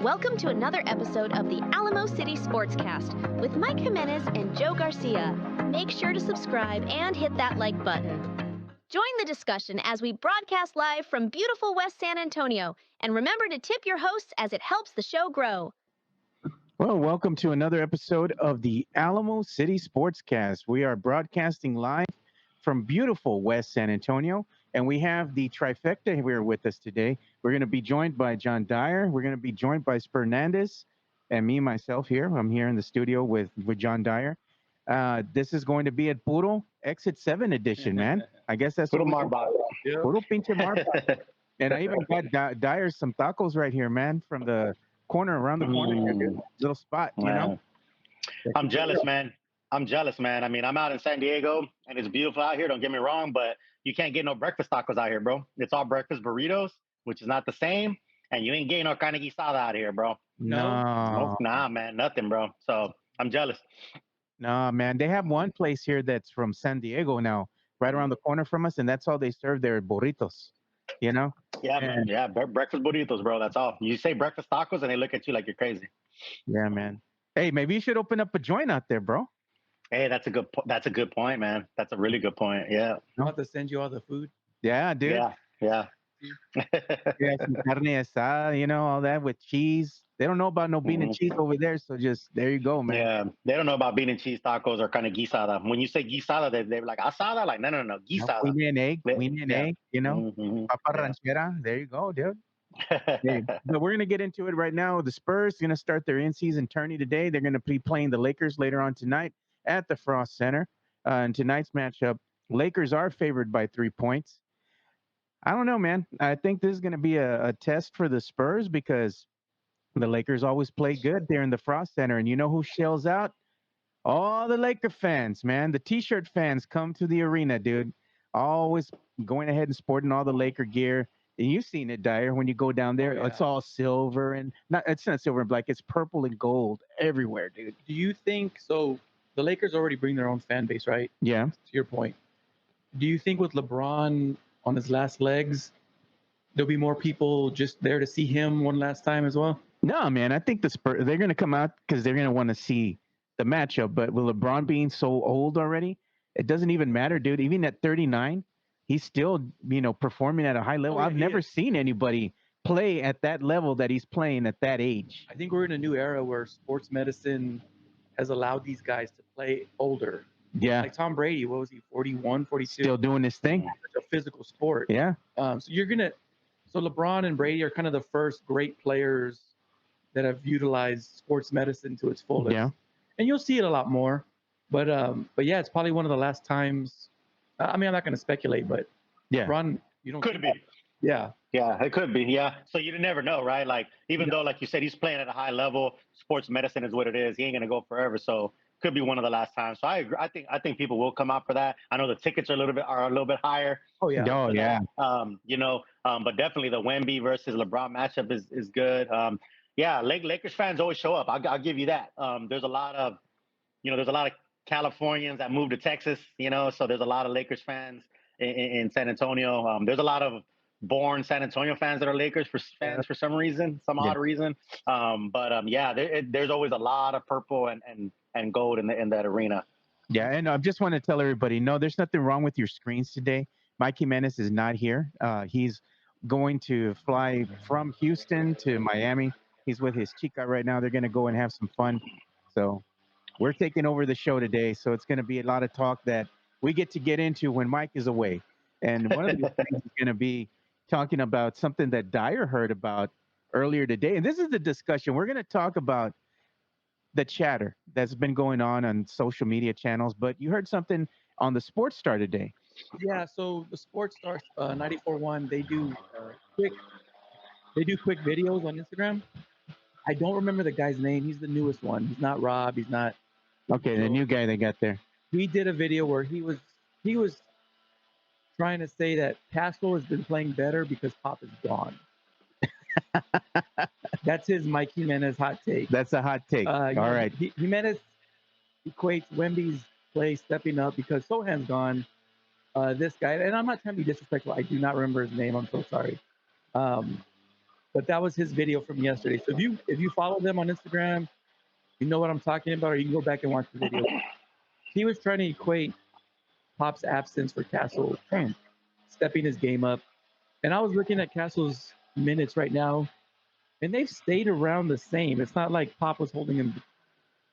Welcome to another episode of the Alamo City Sportscast with Mike Jimenez and Joe Garcia. Make sure to subscribe and hit that like button. Join the discussion as we broadcast live from beautiful West San Antonio. And remember to tip your hosts as it helps the show grow. Well, welcome to another episode of the Alamo City Sportscast. We are broadcasting live from beautiful West San Antonio, and we have the trifecta here with us today. We're going to be joined by John Dyer. We're going to be joined by Spurnandez, and me, myself here. I'm here in the studio with John Dyer. This is going to be at Puro Exit 7 edition, man. I guess that's Puro what Marba. Puro pinche marba. And I even got Dyer some tacos right here, man, from the corner, around the corner here, dude. Little spot, you know? I'm jealous, man. I mean, I'm out in San Diego, and it's beautiful out here. Don't get me wrong, but you can't get no breakfast tacos out here, bro. It's all breakfast burritos, which is not the same, and you ain't getting no carne guisada out here, bro. No. Nah, man, nothing, bro. So I'm jealous. No, man. They have one place here that's from San Diego now, right around the corner from us, and that's all they serve their burritos, you know? Yeah, man. Yeah, breakfast burritos, bro. That's all. You say breakfast tacos, and they look at you like you're crazy. Yeah, man. Hey, maybe you should open up a joint out there, bro. Hey, that's a good point, man. That's a really good point. Yeah. I want to send you all the food. Yeah, dude. Yeah. Yeah, some carne asada, you know, all that with cheese. They don't know about no bean and cheese over there, so just there you go, man. Yeah, they don't know about bean and cheese tacos or kind of guisada. When you say guisada, they're like asada, like no, guisada. No, queen and egg, you know, papa ranchera. There you go, dude. Hey, but we're gonna get into it right now. The Spurs are gonna start their in-season tourney today. They're gonna be playing the Lakers later on tonight at the Frost Center. In tonight's matchup, Lakers are favored by 3 points. I don't know, man. I think this is going to be a test for the Spurs because the Lakers always play good there in the Frost Center. And you know who shells out? All the Laker fans, man. The T-shirt fans come to the arena, dude. Always going ahead and sporting all the Laker gear. And you've seen it, Dyer, when you go down there. Oh, yeah. It's all silver and it's not silver and black. It's purple and gold everywhere, dude. Do you think so? The Lakers already bring their own fan base, right? Yeah. To your point. Do you think with LeBron on his last legs, there'll be more people just there to see him one last time as well? No, man. I think the Spurs, they're going to come out because they're going to want to see the matchup. But with LeBron being so old already, it doesn't even matter, dude. Even at 39, he's still, you know, performing at a high level. Oh, yeah, I've never seen anybody play at that level that he's playing at that age. I think we're in a new era where sports medicine has allowed these guys to play older. Yeah. Like Tom Brady, what was he, 41, 42? Still doing this thing. Such a physical sport. Yeah. So LeBron and Brady are kind of the first great players that have utilized sports medicine to its fullest. Yeah. And you'll see it a lot more. But yeah, it's probably one of the last times. I mean, I'm not going to speculate, but Yeah. LeBron, you don't. Could be. Yeah. Yeah, it could be. Yeah. So you never know, right? Like, even though, like you said, he's playing at a high level, sports medicine is what it is. He ain't going to go forever. So could be one of the last times. So I agree. I think people will come out for that. I know the tickets are a little bit higher. Oh, yeah. Oh, yeah. But definitely the Wemby versus LeBron matchup is good. Lakers fans always show up. I'll give you that. There's a lot of Californians that moved to Texas, so there's a lot of Lakers fans in San Antonio. There's a lot of born San Antonio fans that are Lakers fans for some reason, odd reason. There's always a lot of purple and gold in that arena. Yeah, and I just want to tell everybody, no, there's nothing wrong with your screens today. Mike Jimenez is not here. He's going to fly from Houston to Miami. He's with his chica right now. They're going to go and have some fun. So we're taking over the show today. So it's going to be a lot of talk that we get into when Mike is away. And one of the things is going to be talking about something that Dyer heard about earlier today. And this is the discussion. We're going to talk about the chatter that's been going on social media channels. But you heard something on the Sports Star today. Yeah, so the Sports Star 94.1, they do quick videos on Instagram. I don't remember the guy's name. He's the newest one. He's not Rob. He's not. Okay, the new guy they got there. He did a video where he was trying to say that Castro has been playing better because Pop is gone. That's his Mike Jimenez hot take. That's a hot take. All right. Jimenez equates Wemby's play stepping up because Sohan's gone. This guy, and I'm not trying to be disrespectful. I do not remember his name. I'm so sorry. But But that was his video from yesterday. So if you follow them on Instagram, you know what I'm talking about, or you can go back and watch the video. He was trying to equate Pop's absence for Castle stepping his game up. And I was looking at Castle's minutes right now, and they've stayed around the same. It's not like Pop was holding him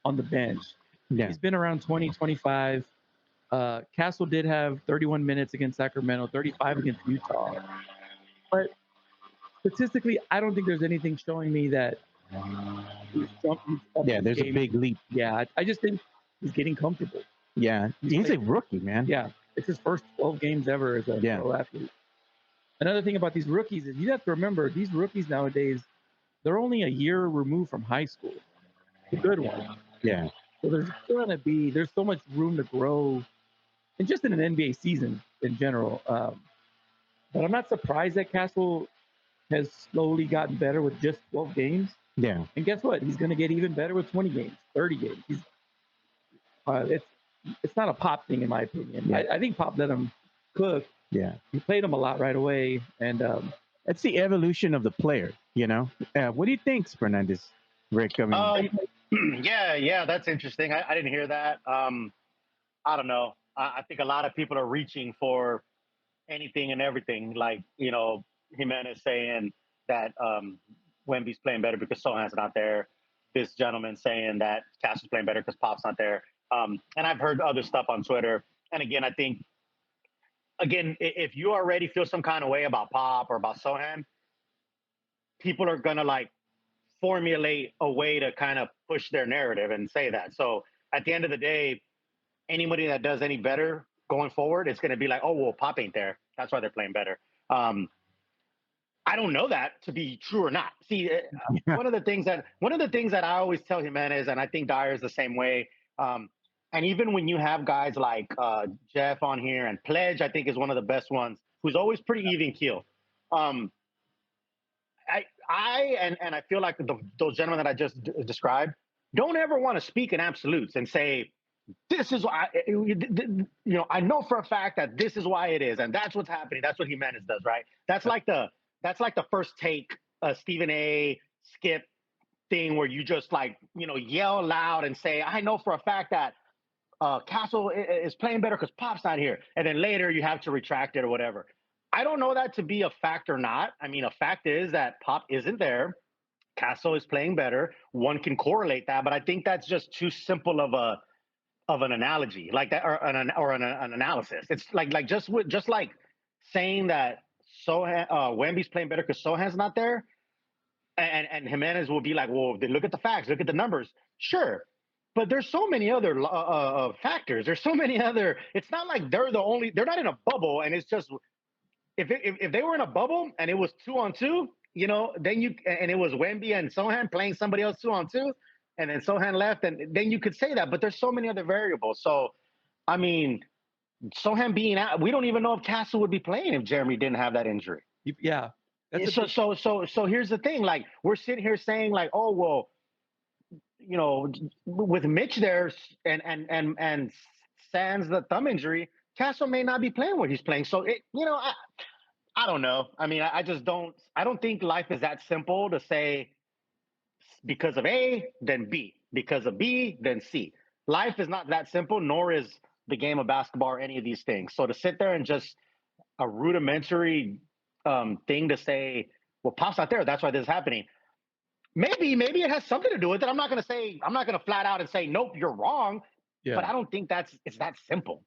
on the bench. Yeah. He's been around 20, 25. Castle did have 31 minutes against Sacramento, 35 against Utah. But statistically, I don't think there's anything showing me that there's a big leap. Yeah, I just think he's getting comfortable. Yeah, he's a rookie, man. Yeah, it's his first 12 games ever as a pro athlete. Another thing about these rookies is you have to remember these rookies nowadays, they're only a year removed from high school. The good one. Yeah. So there's so much room to grow, and just in an NBA season in general. But I'm not surprised that Castle has slowly gotten better with just 12 games. Yeah. And guess what? He's going to get even better with 20 games, 30 games. It's not a Pop thing, in my opinion. Yeah. I think Pop let him cook. Yeah. He played him a lot right away. And it's the evolution of the player, you know? What do you think, Spurnandez, Rick? Yeah, that's interesting. I didn't hear that. I don't know. I think a lot of people are reaching for anything and everything. Like, you know, Jimenez saying that Wemby's playing better because Sohan's not there. This gentleman saying that Castle's playing better because Pop's not there. And I've heard other stuff on Twitter. And again, I think, if you already feel some kind of way about Pop or about Sohan, people are going to like formulate a way to kind of push their narrative and say that. So at the end of the day, anybody that does any better going forward, it's going to be like, oh, well, Pop ain't there. That's why they're playing better. I don't know that to be true or not. See, one of the things that I always tell Jimenez, and I think Dyer is the same way. And even when you have guys like Jeff on here, and Pledge, I think is one of the best ones, who's always pretty even keel. I feel like those gentlemen that I just described don't ever want to speak in absolutes and say, this is why, I know for a fact that this is why it is, and that's what's happening. That's what Jimenez does, right? That's like the first take Stephen A. Skip thing where you just like, yell loud and say, I know for a fact that Castle is playing better because Pop's not here. And then later you have to retract it or whatever. I don't know that to be a fact or not. I mean, a fact is that Pop isn't there. Castle is playing better. One can correlate that, but I think that's just too simple of an analogy like that, or an analysis. It's like just like saying that Wemby's playing better because Sohan's not there, and Jimenez will be like, well, then look at the facts, look at the numbers. Sure, but there's so many other factors. There's so many other. It's not like they're not in a bubble, and it's just if they were in a bubble and it was 2-on-2, then and it was Wemby and Sohan playing somebody else 2-on-2. And then Sohan left, and then you could say that. But there's so many other variables. So, I mean, Sohan being out, we don't even know if Castle would be playing if Jeremy didn't have that injury. Yeah. So here's the thing. Like, we're sitting here saying, like, oh, well, with Mitch there and sans the thumb injury, Castle may not be playing what he's playing. So, I don't know. I mean, I don't think life is that simple to say, because of A, then B. Because of B, then C. Life is not that simple, nor is the game of basketball or any of these things. So to sit there and just a rudimentary thing to say, well, Pop's not there, that's why this is happening. Maybe it has something to do with it. I'm not going to flat out and say, nope, you're wrong. Yeah. But I don't think it's that simple.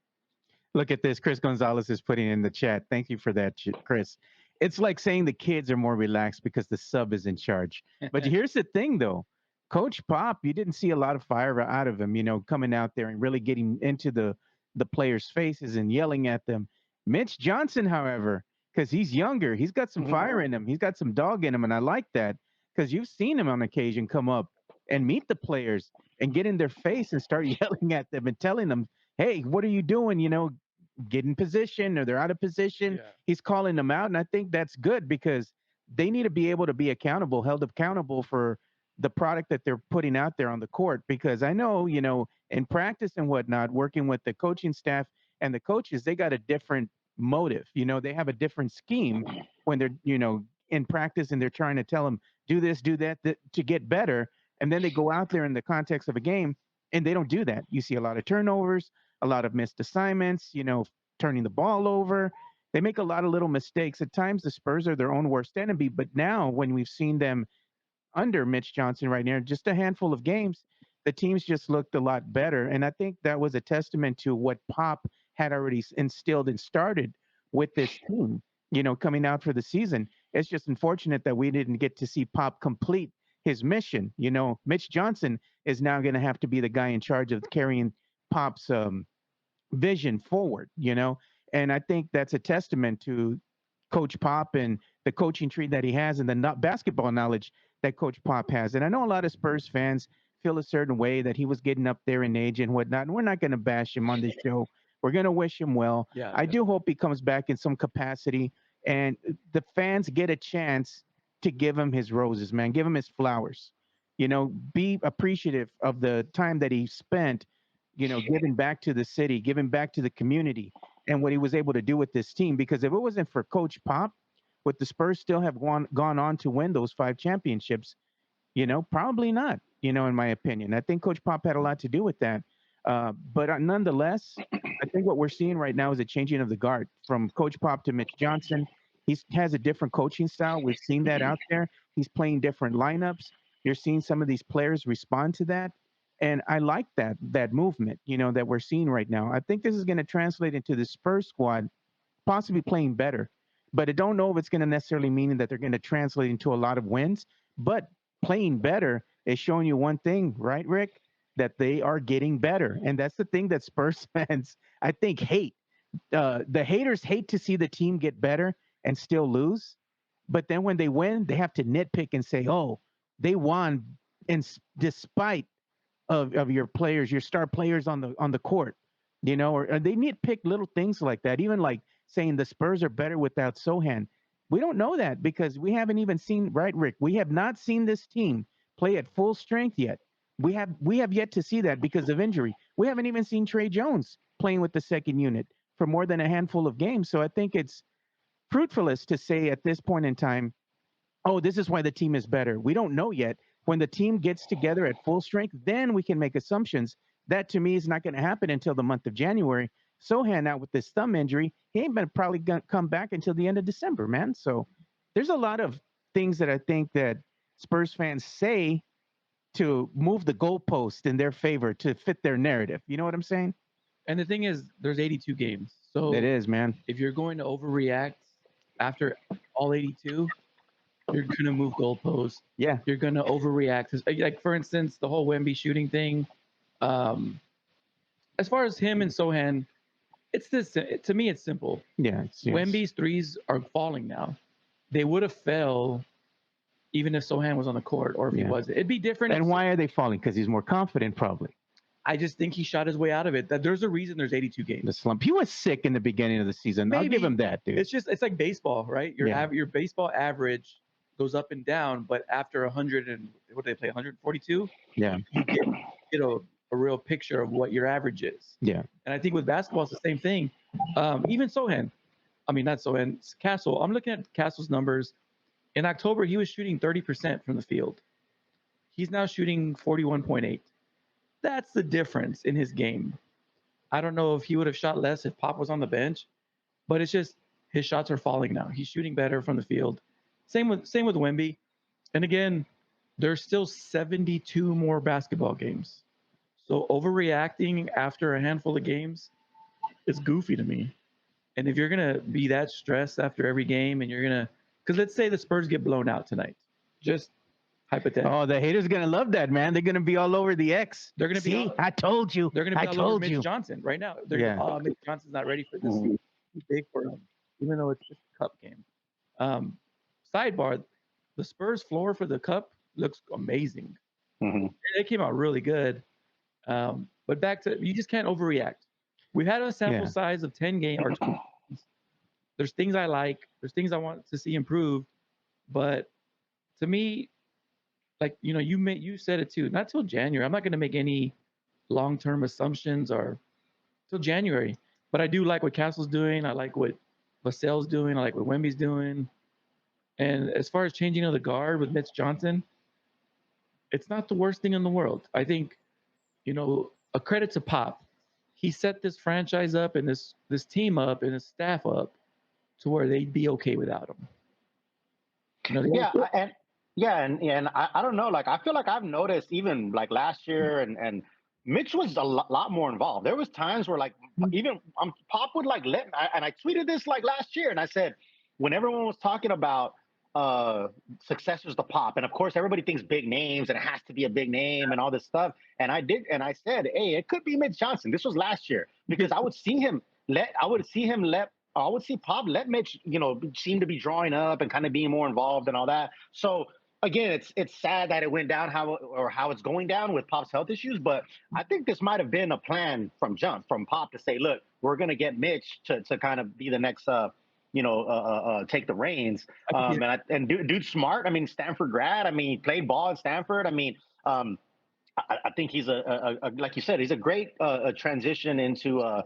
Look at this. Chris Gonzalez is putting in the chat. Thank you for that, Chris. It's like saying the kids are more relaxed because the sub is in charge. But here's the thing, though. Coach Pop, you didn't see a lot of fire out of him, coming out there and really getting into the players' faces and yelling at them. Mitch Johnson, however, because he's younger, he's got some fire in him. He's got some dog in him, and I like that because you've seen him on occasion come up and meet the players and get in their face and start yelling at them and telling them, hey, what are you doing? Get in position, or they're out of position. Yeah. He's calling them out. And I think that's good because they need to be able to be held accountable for the product that they're putting out there on the court. Because I know, in practice and whatnot, working with the coaching staff and the coaches, they got a different motive. They have a different scheme when they're, in practice and they're trying to tell them do this, do that, to get better, and then they go out there in the context of a game and they don't do that. You see a lot of turnovers, a lot of missed assignments, turning the ball over. They make a lot of little mistakes. At times, the Spurs are their own worst enemy. But now, when we've seen them under Mitch Johnson right now, just a handful of games, the teams just looked a lot better. And I think that was a testament to what Pop had already instilled and started with this team, coming out for the season. It's just unfortunate that we didn't get to see Pop complete his mission. Mitch Johnson is now going to have to be the guy in charge of carrying Pop's vision forward, and I think that's a testament to Coach Pop and the coaching tree that he has and the basketball knowledge that Coach Pop has. And I know a lot of Spurs fans feel a certain way that he was getting up there in age and whatnot. And we're not going to bash him on this show. We're going to wish him well. Yeah, I do hope he comes back in some capacity and the fans get a chance to give him his roses, man. Give him his flowers. Be appreciative of the time that he spent, giving back to the city, giving back to the community, and what he was able to do with this team. Because if it wasn't for Coach Pop, would the Spurs still have gone on to win those 5 championships? Probably not, in my opinion. I think Coach Pop had a lot to do with that. But nonetheless, I think what we're seeing right now is a changing of the guard from Coach Pop to Mitch Johnson. He has a different coaching style. We've seen that out there. He's playing different lineups. You're seeing some of these players respond to that. And I like that movement, that we're seeing right now. I think this is going to translate into the Spurs squad possibly playing better. But I don't know if it's going to necessarily mean that they're going to translate into a lot of wins. But playing better is showing you one thing, right, Rick? That they are getting better. And that's the thing that Spurs fans, I think, hate. The haters hate to see the team get better and still lose. But then when they win, they have to nitpick and say, oh, they won despite of your players, your star players on the court, or they nitpick little things like that. Even like saying the Spurs are better without Sohan. We don't know that because we haven't even seen, right, Rick? We have not seen this team play at full strength yet. We have yet to see that because of injury. We haven't even seen Trey Jones playing with the second unit for more than a handful of games. So I think it's fruitfulness to say at this point in time, oh, this is why the team is better. We don't know yet. When the team gets together at full strength, then we can make assumptions. That to me is not going to happen until the month of January. Sohan out with this thumb injury, he ain't been probably going to come back until the end of December, man. So there's a lot of things that I think that Spurs fans say to move the goalpost in their favor to fit their narrative. You know what I'm saying? And the thing is, there's 82 games. So it is, man. If you're going to overreact after all 82, you're going to move goalposts. Yeah. You're going to overreact. Like, for instance, the whole Wemby shooting thing. As far as him and Sohan, to me, it's simple. Yeah. Wemby's threes are falling now. They would have fell even if Sohan was on the court or if he wasn't. It'd be different. And why are they falling? Because he's more confident, probably. I just think he shot his way out of it. That there's a reason there's 82 games. The slump. He was sick in the beginning of the season. Maybe. I'll give him that, dude. It's like baseball, right? Your baseball average goes up and down, but after 100 and what do they play? 142. Yeah. You get a real picture of what your average is. Yeah. And I think with basketball, it's the same thing. Even Sohan, not Sohan, Castle. I'm looking at Castle's numbers. In October, he was shooting 30% from the field. He's now shooting 41.8. That's the difference in his game. I don't know if he would have shot less if Pop was on the bench, but it's just his shots are falling now. He's shooting better from the field. Same with Wemby. And again, there's still 72 more basketball games. So overreacting after a handful of games is goofy to me. And if you're going to be that stressed after every game and you're going to, because let's say the Spurs get blown out tonight, just hypothetically. Oh, the haters are going to love that, man. They're going to be all over the X. They're going to be. I told you. They're going to be all over Mitch Johnson right now. Mitch Johnson's not ready for this. Too big for him, even though it's just a cup game. Sidebar, the Spurs floor for the cup looks amazing. They came out really good. But back to, you just can't overreact. We've had a sample size of 10 games or 20 games. There's things I like. There's things I want to see improved. But to me, like, you said it too, not till January. I'm not going to make any long-term assumptions or till January. But I do like what Castle's doing. I like what Vassell's doing. I like what Wemby's doing. And as far as changing of the guard with Mitch Johnson, it's not the worst thing in the world. I think, a credit to Pop. He set this franchise up and this team up and his staff up to where they'd be okay without him. And I don't know. Like I feel like I've noticed even like last year and Mitch was a lot more involved. There was times where like even Pop would like and I tweeted this like last year and I said when everyone was talking about successors to Pop, and of course everybody thinks big names and it has to be a big name and all this stuff. And I said, hey, it could be Mitch Johnson. This was last year because I would see Pop let Mitch, seem to be drawing up and kind of being more involved and all that. So again, it's sad that it went down how it's going down with Pop's health issues, but I think this might have been a plan from Pop to say, look, we're going to get Mitch to kind of be the next take the reins. And dude's smart. I mean, Stanford grad. I mean, he played ball at Stanford. I mean, I think he's like you said, he's a great transition into a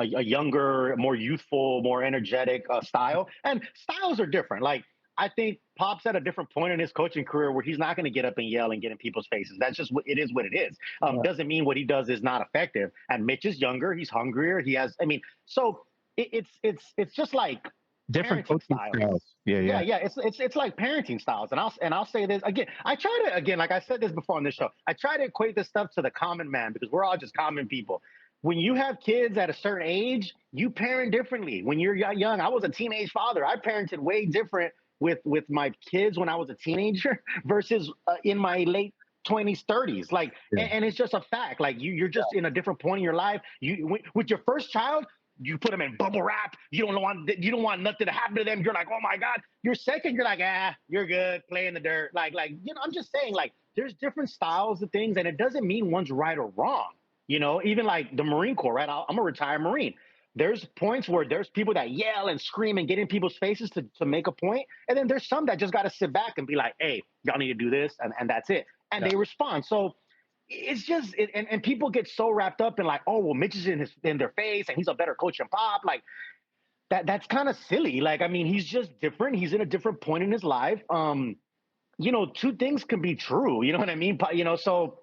younger, more youthful, more energetic style. And styles are different. Like I think Pop's at a different point in his coaching career where he's not going to get up and yell and get in people's faces. That's just what it is. Doesn't mean what he does is not effective. And Mitch is younger. He's hungrier. He has. I mean, so. It's just like different coaching styles. Yeah. It's like parenting styles, and I'll say this again. I try to like I said this before on this show. I try to equate this stuff to the common man because we're all just common people. When you have kids at a certain age, you parent differently. When you're young, I was a teenage father. I parented way different with my kids when I was a teenager versus in my late 20s, 30s. Like, and it's just a fact. Like you're just in a different point in your life. With your first child. You put them in bubble wrap. You don't want nothing to happen to them. You're like, oh my God. Your second, you're like, you're good. Play in the dirt. Like, I'm just saying, like, there's different styles of things, and it doesn't mean one's right or wrong. Even like the Marine Corps, right? I'm a retired Marine. There's points where there's people that yell and scream and get in people's faces to make a point, and then there's some that just got to sit back and be like, hey, y'all need to do this, and that's it, and they respond. So. It's just and people get so wrapped up in like, oh well, Mitch is in their face and he's a better coach than Pop. Like that's kind of silly. Like I mean, he's just different. He's in a different point in his life. Two things can be true. You know what I mean? So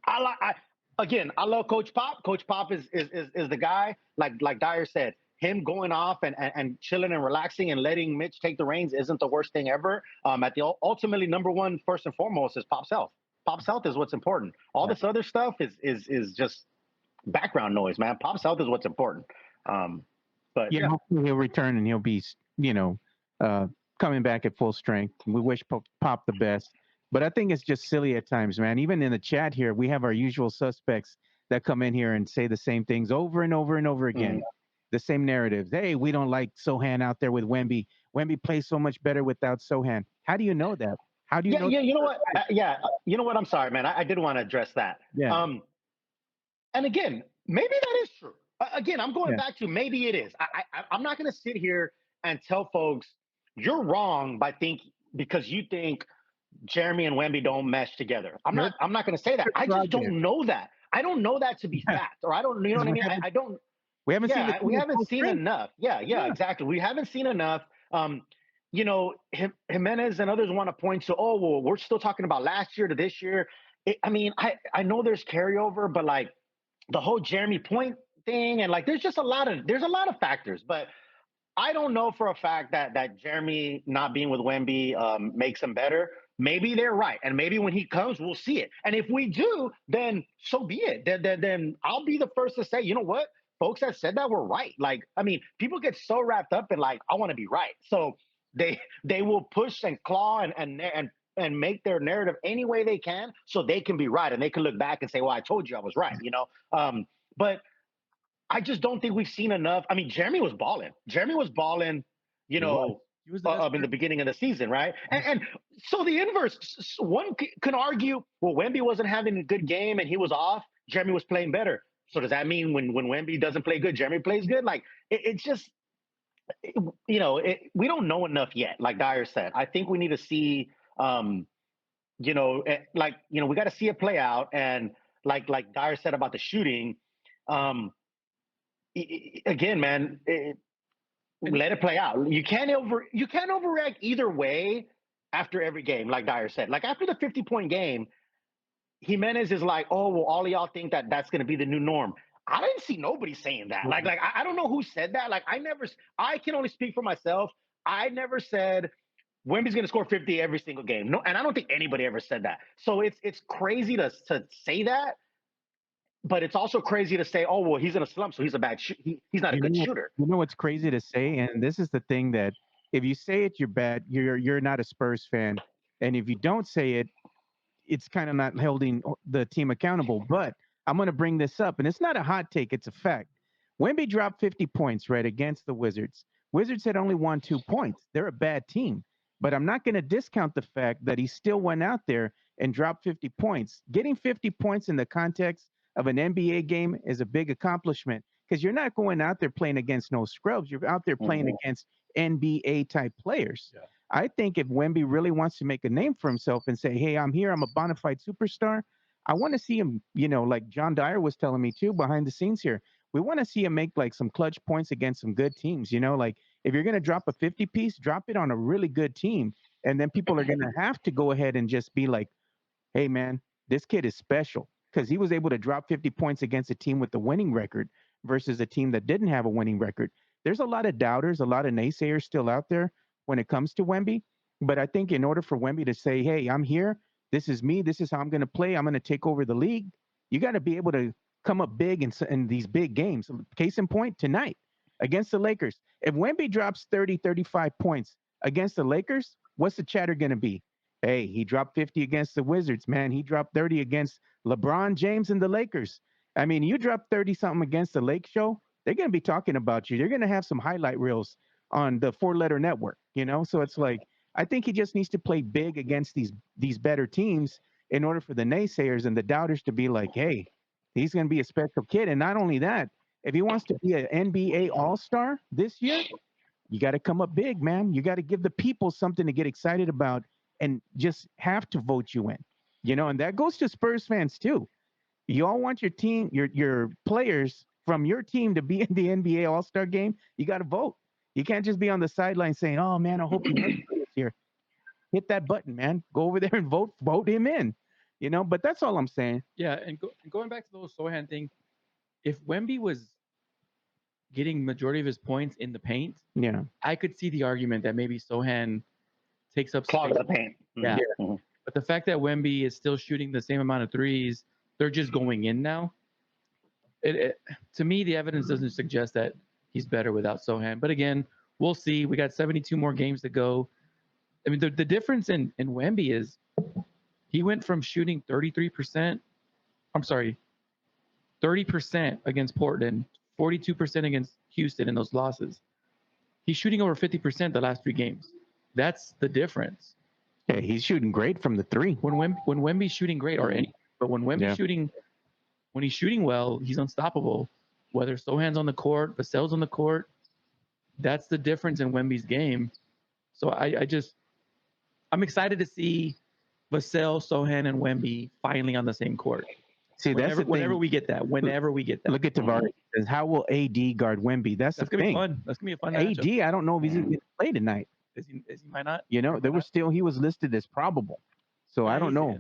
I love Coach Pop. Coach Pop is the guy. Like Dyer said, him going off and chilling and relaxing and letting Mitch take the reins isn't the worst thing ever. Ultimately, number one, first and foremost, is Pop's health. Pop's health is what's important. All this other stuff is just background noise, man. Pop's health is what's important. But hopefully he'll return and he'll be, coming back at full strength. We wish Pop the best, but I think it's just silly at times, man. Even in the chat here, we have our usual suspects that come in here and say the same things over and over and over again. The same narratives. Hey, we don't like Sohan out there with Wemby. Wemby plays so much better without Sohan. How do you know that? How do you know? Yeah, you know what? You know what? I'm sorry, man. I did want to address that. Yeah. And again, maybe that is true. Again, I'm going back to maybe it is. I'm not going to sit here and tell folks you're wrong because you think Jeremy and Wemby don't mesh together. I'm not going to say that. I just don't know that. I don't know that to be fact, or I don't. You know what I mean? I don't. We haven't seen. We haven't seen enough. Yeah, exactly. We haven't seen enough. Jimenez and others want to point to, oh, well, we're still talking about last year to this year. I know there's carryover, but like the whole Jeremy Point thing and like there's a lot of factors, but I don't know for a fact that Jeremy not being with Wemby makes him better. Maybe they're right, and maybe when he comes, we'll see it. And if we do, then so be it. Then I'll be the first to say, you know what, folks that said that were right. Like, I mean, people get so wrapped up in like, I want to be right, so. They will push and claw and make their narrative any way they can so they can be right and they can look back and say, well, I told you I was right, but I just don't think we've seen enough. I mean, Jeremy was balling, he was in the beginning of the season, right? And so the inverse, one can argue, well, Wemby wasn't having a good game and he was off, Jeremy was playing better. So does that mean when Wemby doesn't play good, Jeremy plays good? Like it's just we don't know enough yet. Like Dyer said, I think we need to see, we got to see it play out. And like Dyer said about the shooting, again, man, let it play out. You can't overreact either way after every game, like Dyer said. Like after the 50-point game, Jimenez is like, oh, well, all of y'all think that that's going to be the new norm. I didn't see nobody saying that. Like I don't know who said that. Like I can only speak for myself. I never said Wemby's going to score 50 every single game. No, and I don't think anybody ever said that. So it's crazy to say that, but it's also crazy to say, oh, well, he's in a slump, so he's a bad he's not a good shooter. You know what's crazy to say, and this is the thing that if you say it, you're bad. You're not a Spurs fan, and if you don't say it, it's kind of not holding the team accountable. But I'm going to bring this up, and it's not a hot take; it's a fact. Wemby dropped 50 points right against the Wizards. Wizards had only won 2 points. They're a bad team, but I'm not going to discount the fact that he still went out there and dropped 50 points. Getting 50 points in the context of an NBA game is a big accomplishment because you're not going out there playing against no scrubs. You're out there playing against NBA type players. Yeah. I think if Wemby really wants to make a name for himself and say, hey, I'm here, I'm a bona fide superstar, I want to see him, like John Dyer was telling me too, behind the scenes here. We want to see him make like some clutch points against some good teams. Like if you're going to drop a 50 piece, drop it on a really good team. And then people are going to have to go ahead and just be like, hey, man, this kid is special because he was able to drop 50 points against a team with the winning record versus a team that didn't have a winning record. There's a lot of doubters, a lot of naysayers still out there when it comes to Wemby. But I think in order for Wemby to say, hey, I'm here, this is me, this is how I'm going to play, I'm going to take over the league, you got to be able to come up big in these big games. Case in point, tonight against the Lakers. If Wemby drops 30, 35 points against the Lakers, what's the chatter going to be? Hey, he dropped 50 against the Wizards, man. He dropped 30 against LeBron James and the Lakers. I mean, you drop 30-something against the Lake Show, they're going to be talking about you. They're going to have some highlight reels on the 4-letter network, So it's like, I think he just needs to play big against these better teams in order for the naysayers and the doubters to be like, hey, he's going to be a special kid. And not only that, if he wants to be an NBA All-Star this year, you got to come up big, man. You got to give the people something to get excited about and just have to vote you in, and that goes to Spurs fans too. You all want your team, your players from your team to be in the NBA All-Star game. You got to vote. You can't just be on the sideline saying, oh, man, I hope he makes it this year. Hit that button, man. Go over there and vote him in, but that's all I'm saying. Yeah, and going back to the whole Sohan thing, if Wemby was getting majority of his points in the paint, I could see the argument that maybe Sohan takes up clog the paint. Yeah. Mm-hmm. But the fact that Wemby is still shooting the same amount of threes, they're just going in now. To me, the evidence doesn't suggest that he's better without Sohan. But again, we'll see. We got 72 more games to go. I mean, the difference in Wemby is he went from shooting 30% against Portland, 42% against Houston in those losses. He's shooting over 50% the last 3 games. That's the difference. Yeah, he's shooting great from the 3. When Wemby's shooting great, but when Wemby's shooting, when he's shooting well, he's unstoppable. Whether Sohan's on the court, Vassell's on the court, that's the difference in Wemby's game. So I'm excited to see Vassell, Sohan, and Wemby finally on the same court. See, whenever we get that. Look at Tavares. Says, how will AD guard Wemby? That's the thing. That's gonna be a fun. AD, matchup. I don't know if he's going to play tonight. Is he might not? He was listed as probable. So I don't know.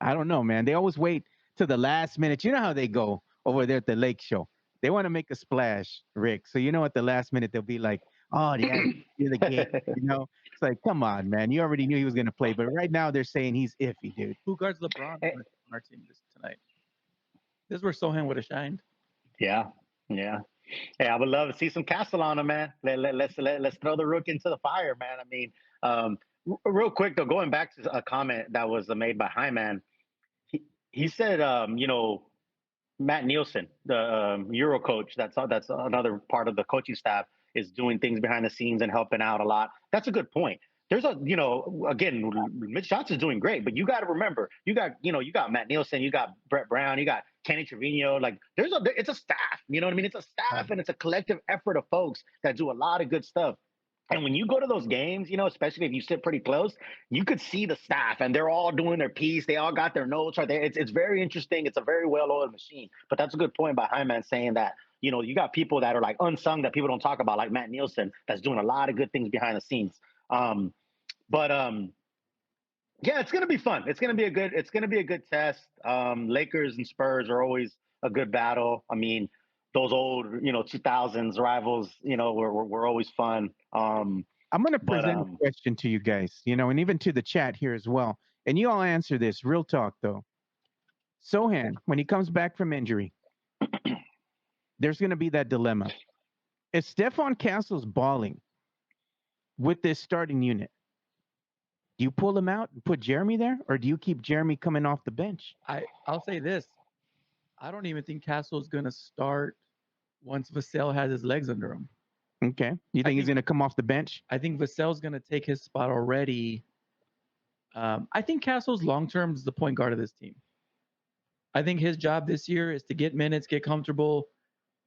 I don't know, man. They always wait to the last minute. You know how they go over there at the Lake Show. They want to make a splash, Rick. So at the last minute they'll be like, "Oh, yeah, you're the game." It's like, come on, man. You already knew he was going to play, but right now they're saying he's iffy, dude. Who guards LeBron on our team tonight? This is where Sohan would have shined. Yeah. Hey, I would love to see some Castle on him, man. Let's throw the rook into the fire, man. I mean, real quick though, going back to a comment that was made by Hyman, he said, Matt Nielsen, the Euro coach, that's another part of the coaching staff, is doing things behind the scenes and helping out a lot. That's a good point. There's again, Mitch Johnson's doing great, but you got to remember, you got Matt Nielsen, you got Brett Brown, you got Kenny Trevino. Like it's a staff, you know what I mean? It's a staff and it's a collective effort of folks that do a lot of good stuff. And when you go to those games, especially if you sit pretty close, you could see the staff and they're all doing their piece. They all got their notes right there. It's very interesting. It's a very well-oiled machine. But that's a good point by Hyman saying that, you got people that are like unsung that people don't talk about, like Matt Nielsen, that's doing a lot of good things behind the scenes. But yeah, it's gonna be fun. It's gonna be a good test. Lakers and Spurs are always a good battle. I mean, those old 2000s rivals, were always fun. I'm gonna present a question to you guys, and even to the chat here as well. And you all answer this. Real talk though. Sohan, when he comes back from injury, there's gonna be that dilemma. If Stephon Castle's balling with this starting unit, do you pull him out and put Jeremy there, or do you keep Jeremy coming off the bench? I'll say this. I don't even think Castle's going to start once Vassell has his legs under him. Okay. You think he's going to come off the bench? I think Vassell's going to take his spot already. I think Castle's long-term is the point guard of this team. I think his job this year is to get minutes, get comfortable,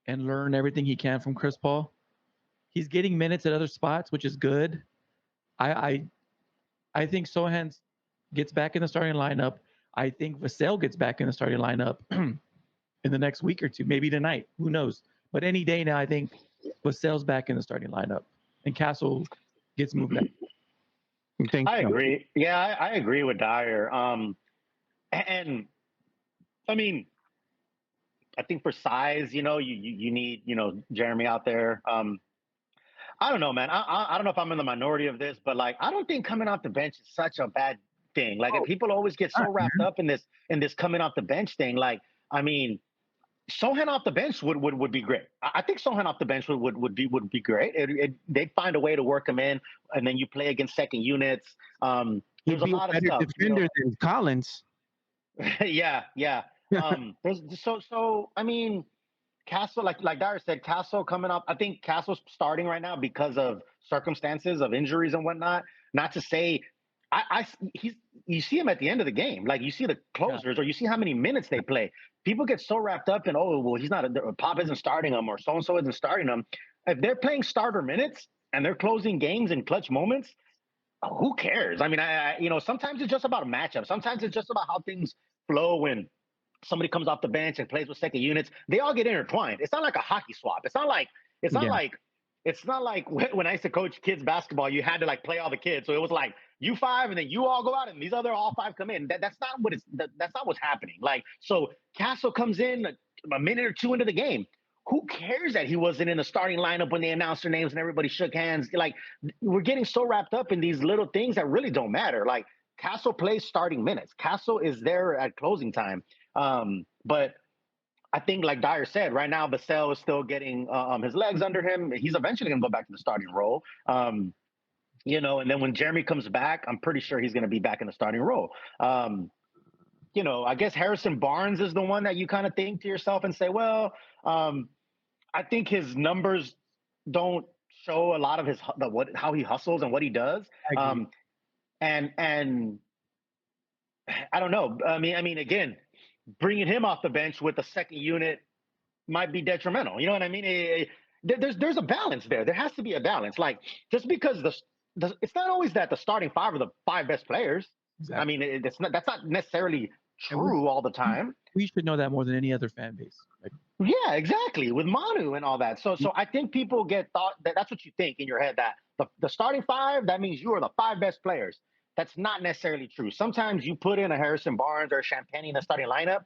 and learn everything he can from Chris Paul. He's getting minutes at other spots, which is good. I think Sohan gets back in the starting lineup. I think Vassell gets back in the starting lineup in the next week or two, maybe tonight. Who knows? But any day now, I think Vassell's back in the starting lineup, and Castle gets moved out. I agree. Yeah, I agree with Dyer. And I mean, I think for size, you need, Jeremy out there. I don't know, man. I don't know if I'm in the minority of this, but like, I don't think coming off the bench is such a bad thing. Like, people always get so wrapped up in this coming off the bench thing. Like, I mean, Sohan off the bench would be great. I think Sohan off the bench would be great. They'd find a way to work him in, and then you play against second units. There's a lot of stuff. Defender than Collins. Yeah. So I mean, Castle, like Dyer said, Castle coming up. I think Castle's starting right now because of circumstances of injuries and whatnot. Not to say, you see him at the end of the game. Like, you see the closers, or you see how many minutes they play. People get so wrapped up in, he's not, Pop isn't starting him, or so-and-so isn't starting him. If they're playing starter minutes and they're closing games in clutch moments, who cares? I mean, sometimes it's just about a matchup. Sometimes it's just about how things flow when somebody comes off the bench and plays with second units. They all get intertwined. It's not like a hockey swap. It's not like when I used to coach kids basketball, you had to like play all the kids. So it was like you five, and then you all go out, and these other all five come in. That's not what's happening. Like, so Castle comes in a minute or two into the game. Who cares that he wasn't in the starting lineup when they announced their names and everybody shook hands? Like, we're getting so wrapped up in these little things that really don't matter. Like, Castle plays starting minutes. Castle is there at closing time. But I think, like Dyer said, right now Vassell is still getting his legs under him. He's eventually going to go back to the starting role. And then when Jeremy comes back, I'm pretty sure he's going to be back in the starting role. I guess Harrison Barnes is the one that you kind of think to yourself and say, well, I think his numbers don't show a lot of how he hustles and what he does. And I don't know. I mean, again, bringing him off the bench with the second unit might be detrimental. You know what I mean? There's a balance there. There has to be a balance. Like, just because it's not always that the starting five are the five best players. Exactly. I mean, that's not necessarily true all the time. We should know that more than any other fan base. Yeah, exactly. With Manu and all that. So I think people get thought that's what you think in your head, that the starting five, that means you are the five best players. That's not necessarily true. Sometimes you put in a Harrison Barnes or a Champagne in the starting lineup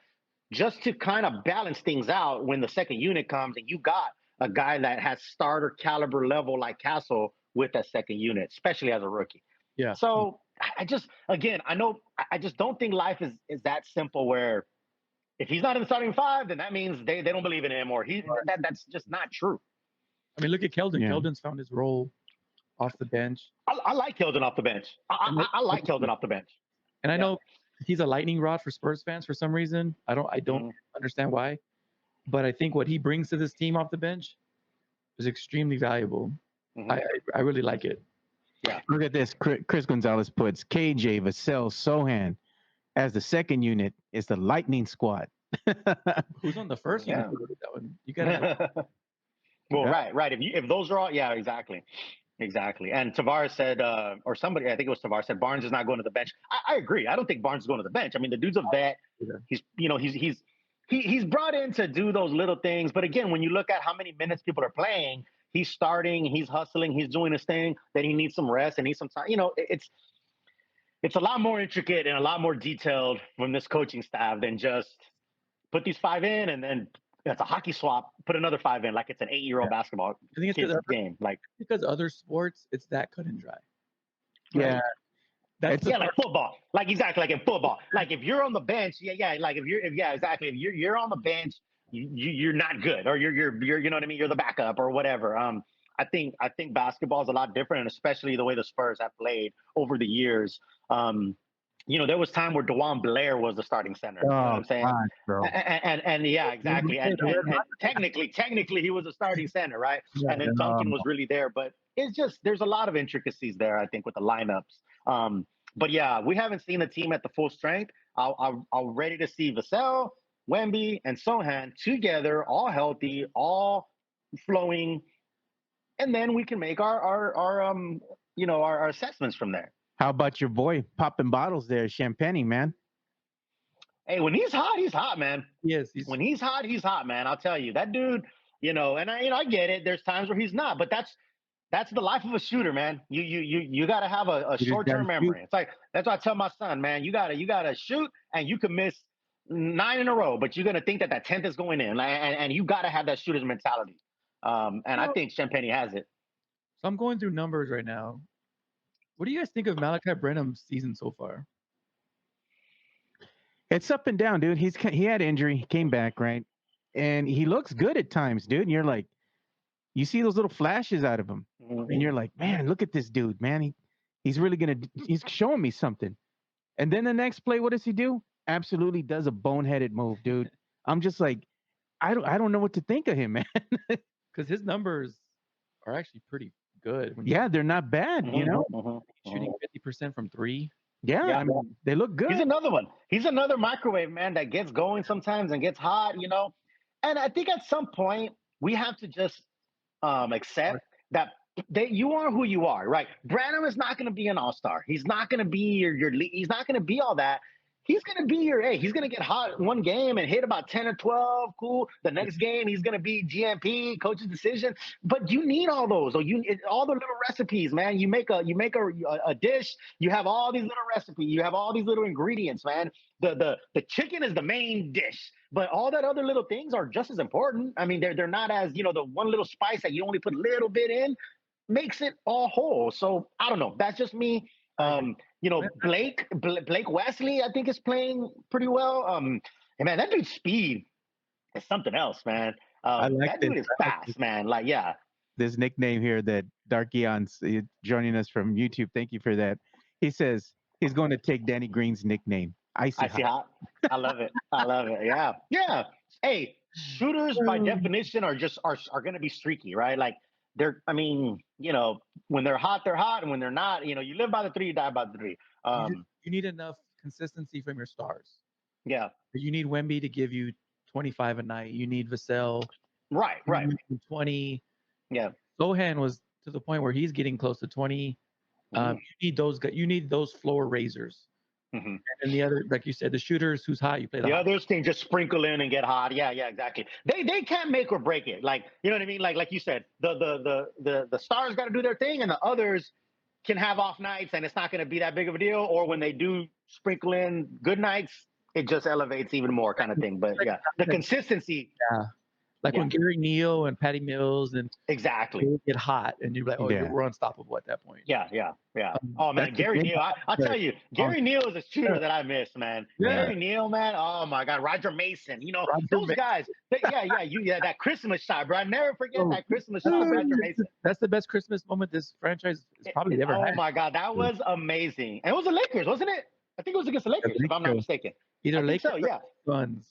just to kind of balance things out when the second unit comes, and you got a guy that has starter caliber level like Castle with that second unit, especially as a rookie. Yeah. So I just don't think life is that simple, where if he's not in the starting five, then that means they don't believe in him, or that's just not true. I mean, look at Keldon. Yeah. Keldon's found his role off the bench. I like Keldon off the bench. I like Keldon off the bench. And I know he's a lightning rod for Spurs fans for some reason. I don't understand why. But I think what he brings to this team off the bench is extremely valuable. Mm-hmm. I really like it. Yeah. Look at this. Chris Gonzalez puts KJ, Vassell, Sohan as the second unit is the lightning squad. Who's on the first unit? That one? You got Well, right. If those are all, yeah, exactly. And Tavares said, or somebody, I think it was Tavares, said Barnes is not going to the bench. I agree. I don't think Barnes is going to the bench. I mean, the dude's a vet. He's he's brought in to do those little things. But again, when you look at how many minutes people are playing, he's starting, he's hustling, he's doing his thing. Then he needs some rest and needs some time. It's a lot more intricate and a lot more detailed from this coaching staff than just put these 5 in and then it's a hockey swap, put another 5 in like it's an 8-year-old basketball game. Like because other sports, it's that cut and dry. Yeah. Right? Like football. Like exactly like in football. Like if you're on the bench, like if you're on the bench, you're not good or you're you know what I mean, you're the backup or whatever. I think basketball is a lot different, and especially the way the Spurs have played over the years. There was time where DeJuan Blair was the starting center. You know what I'm saying? Bro. And yeah, exactly. And technically he was a starting center, right? Yeah, and then Duncan was really there, but it's just there's a lot of intricacies there, I think, with the lineups. But yeah, we haven't seen the team at the full strength. I'm ready to see Vassell, Wemby, and Sohan together, all healthy, all flowing, and then we can make our assessments from there. How about your boy popping bottles there, Champagne, man? Hey, when he's hot, man. Yes, when he's hot, man. I'll tell you, that dude, and I get it. There's times where he's not, but that's the life of a shooter, man. You got to have a short-term memory. It's like that's why I tell my son, man, you gotta shoot, and you can miss 9 in a row, but you're gonna think that 10th is going in, and you got to have that shooter's mentality. I think Champagne has it. So I'm going through numbers right now. What do you guys think of Malachi Branham's season so far? It's up and down, dude. He had injury, he came back, right? And he looks good at times, dude. And you're like, you see those little flashes out of him, and you're like, man, look at this dude, man. He's showing me something. And then the next play, what does he do? Absolutely does a boneheaded move, dude. I'm just like, I don't know what to think of him, man. Because his numbers are actually pretty good. They're not bad, Shooting 50% from 3. Yeah, I mean, they look good. He's another one. He's another microwave, man, that gets going sometimes and gets hot, And I think at some point we have to just accept that you are who you are, right? Branham is not going to be an all-star. He's not going to be your lead. He's not going to be all that. He's going to be he's going to get hot one game and hit about 10 or 12. Cool. The next game, he's going to be GMP, coach's decision. But you need all those. Or all the little recipes, man. You make a dish. You have all these little recipes. You have all these little ingredients, man. The chicken is the main dish. But all that other little things are just as important. I mean, they're not as, the one little spice that you only put a little bit in makes it all whole. So I don't know. That's just me. Blake Wesley, I think, is playing pretty well. And man, that dude's speed is something else, man. That dude is fast, man. Like, yeah. This nickname here that Darkion's joining us from YouTube. Thank you for that. He says he's going to take Danny Green's nickname. Icy hot. I love it. Yeah. Yeah. Hey, shooters by definition are going to be streaky, right? Like when they're hot, and when they're not, you live by the 3, you die by the 3. You need enough consistency from your stars. Yeah. You need Wemby to give you 25 a night. You need Vassell. Right. 20. Yeah. Sohan was to the point where he's getting close to 20. You need those guys. You need those floor raisers. Mm-hmm. And the other, like you said, the shooters who's hot, you play the others can just sprinkle in and get hot. Yeah, exactly. They can't make or break it. Like, you know what I mean? Like you said, the stars got to do their thing, and the others can have off nights, and it's not going to be that big of a deal. Or when they do sprinkle in good nights, it just elevates even more, kind of thing. But yeah, the consistency. Yeah. Like when Gary Neal and Patty Mills and exactly get hot, and you're like, we're unstoppable at that point. Yeah. Oh man, Gary Neal. I'll tell you, Gary Neal is a shooter that I miss, man. Yeah. Gary Neal, man. Oh my God, Roger Mason. Those guys. That Christmas shot, bro. I never forget that Christmas shot, Roger Mason. That's the best Christmas moment this franchise has probably ever had. Oh my God, that was amazing. And it was the Lakers, wasn't it? I think it was against the Lakers, if I'm not mistaken. Either Lakers or Suns.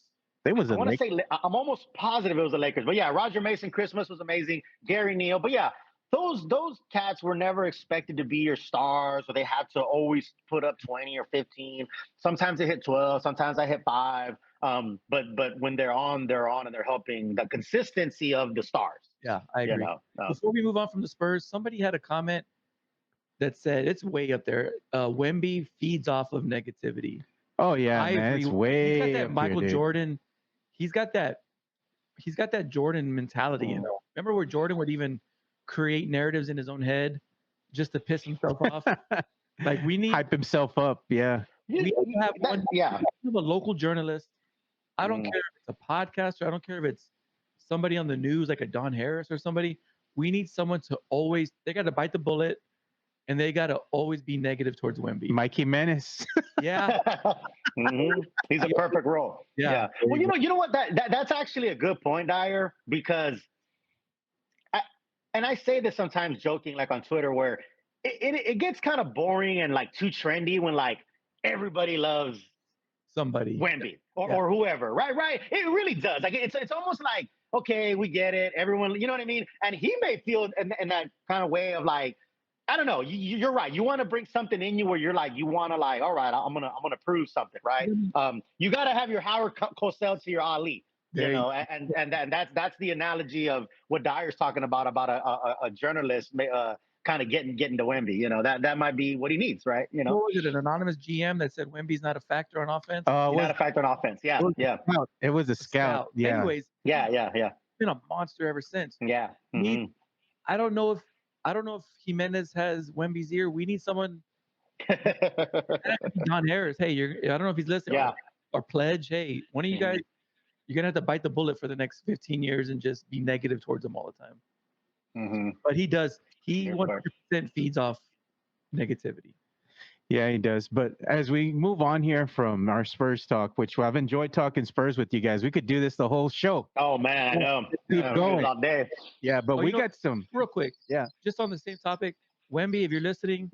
I'm almost positive it was the Lakers. But yeah, Roger Mason Christmas was amazing. Gary Neal. But yeah, those cats were never expected to be your stars, or they had to always put up 20 or 15. Sometimes they hit 12. Sometimes I hit 5. But when they're on, and they're helping the consistency of the stars. Yeah, I agree. Before we move on from the Spurs, somebody had a comment that said it's way up there. Wemby feeds off of negativity. Oh yeah, man, it's way. He's got that Michael Jordan. he's got that Jordan mentality. You know, remember where Jordan would even create narratives in his own head just to piss himself off. Like we need hype himself up. Yeah, we need to have one. Yeah, We have a local journalist. I don't care if it's a podcaster. I don't care if it's somebody on the news like a Don Harris or somebody. We need someone to always. They got to bite the bullet, and they got to always be negative towards Wemby. Mike Jimenez. Yeah, he's a perfect role. Yeah. Well, you know what? That's actually a good point, Dyer, because, and I say this sometimes joking, like on Twitter, where it gets kind of boring and like too trendy when like everybody loves somebody, Wemby or whoever, right? It really does. Like it's almost like, okay, we get it. Everyone, you know what I mean? And he may feel in that kind of way of like, I don't know. You're right. You want to bring something in you where you're like, you want to like, all right, I'm gonna prove something, right? You got to have your Howard Cosell to your Ali, you know, and that's the analogy of what Dyer's talking about a journalist kind of getting to Wemby. You know, that might be what he needs, right? You know, was it an anonymous GM that said Wemby's not a factor on offense? Not a factor on offense. Yeah, It was a scout. Yeah. Anyways, yeah. Been a monster ever since. Yeah. I don't know if Jimenez has Wemby's ear. We need someone. Don Harris. Hey, I don't know if he's listening. Yeah. Or Pledge. Hey, one of you guys, you're gonna have to bite the bullet for the next 15 years and just be negative towards him all the time. But he does. He 100% feeds off negativity. Yeah, he does. But as we move on here from our Spurs talk, which I've enjoyed talking Spurs with you guys, we could do this the whole show. Oh man, I know. Keep going all day. Yeah, but we got some real quick. Yeah, just on the same topic, Wemby, if you're listeting,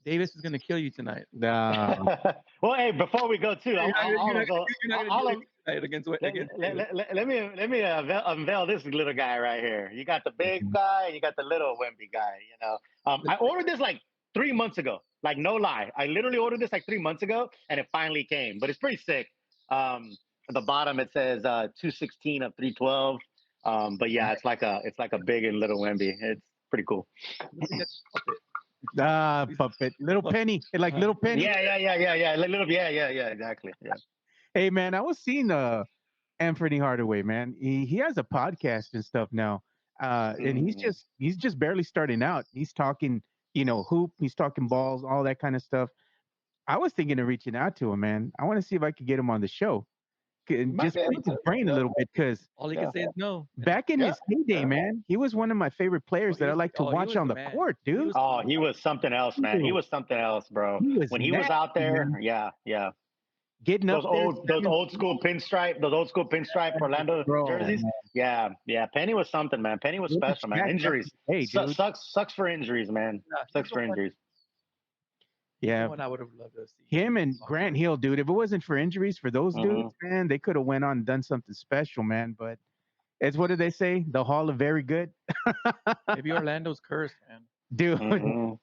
Davis is going to kill you tonight. Well, hey, before we go too, you're not going to do it against. Let me unveil this little guy right here. You got the big guy, and you got the little Wemby guy. You know, I ordered this like 3 months ago. Like no lie, I literally ordered this like 3 months ago, and it finally came. But it's pretty sick. At the bottom it says 216 of 312. But yeah, it's like a big and little Wemby. It's pretty cool. Puppet, little Penny, like little Penny. Yeah, like little, yeah, exactly. Yeah. Hey man, I was seeing Anthony Hardaway, man. He has a podcast and stuff now, and he's just barely starting out. He's talking, hoop. He's talking balls, all that kind of stuff. I was thinking of reaching out to him, man. I want to see if I could get him on the show. Just pick his brain a little bit, because all he can say is no. Back in his heyday, man, he was one of my favorite players that I like to watch on the court, dude. He was something else, man. He was something else, bro. When he was out there, man. Yeah. Getting those old school pinstripe Orlando jerseys. Man. Yeah. Penny was something, man. Penny was special, man. Injuries. Hey, sucks for injuries, man. Sucks for injuries. Yeah, I would have loved to see him and Grant Hill, dude. If it wasn't for injuries for those dudes, man, they could have went on and done something special, man. But it's, what do they say? The Hall of Very Good. Maybe Orlando's cursed, man. Dude,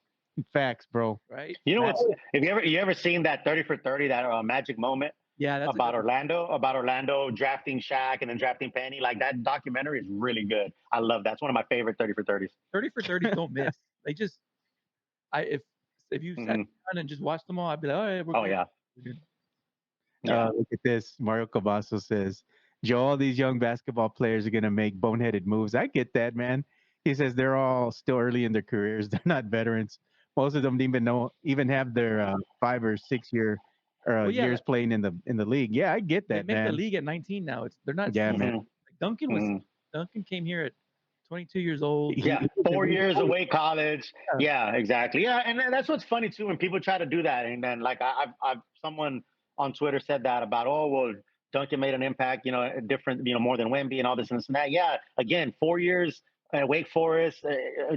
facts, bro. Right? You know what? Have you ever seen that 30 for 30, that magic moment? Yeah, that's about Orlando drafting Shaq and then drafting Penny. Like, that documentary is really good. I love that. It's one of my favorite 30 for 30s. 30 for 30s don't miss. They just, if you sat down and just watched them all, I'd be like, all right, we're good. Yeah. Look at this. Mario Cavasso says, Joe, all these young basketball players are going to make boneheaded moves. I get that, man. He says they're all still early in their careers. They're not veterans. Most of them even have their 5 or 6 years playing in the league. Yeah, I get that, they make man. the league at 19 now. They're not. Yeah, man. Like Duncan came here at 22 years old. Yeah, 4 years away college. Yeah, exactly. Yeah, and that's what's funny too, when people try to do that. And then like I've someone on Twitter said that about, Duncan made an impact, different, more than Wemby and all this and that. Yeah, again, 4 years at Wake Forest,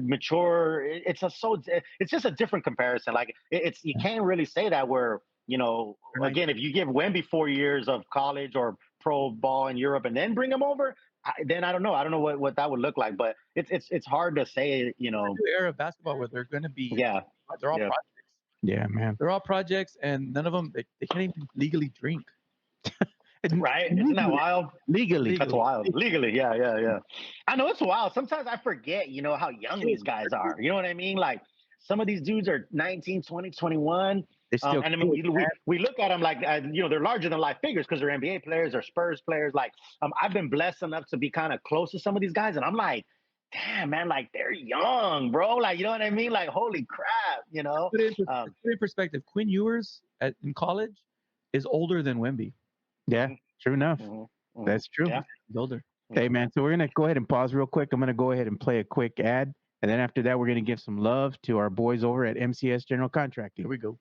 mature. It's just a different comparison. Like you can't really say that where, again, if you give Wemby 4 years of college or pro ball in Europe and then bring him over, then I don't know. I don't know what that would look like, but it's hard to say, New era of basketball where they're going to be. Yeah. They're all projects. Yeah, man. They're all projects, and none of them they can't even legally drink. Right? Isn't that wild? Legally. That's wild. Legally, yeah. I know it's wild. Sometimes I forget, how young these guys are. You know what I mean? Like, some of these dudes are 19, 20, 21. They're still And I mean, we look at them like, they're larger than life figures because they're NBA players or Spurs players. Like, I've been blessed enough to be kind of close to some of these guys, and I'm like, damn, man, like they're young, bro. Like, you know what I mean? Like, holy crap, you know. Put it in perspective. Quinn Ewers in college is older than Wemby. Yeah, true enough. That's true. Yeah. He's older. Hey, man, so we're going to go ahead and pause real quick. I'm going to go ahead and play a quick ad. And then after that, we're going to give some love to our boys over at MCS General Contracting. Here we go.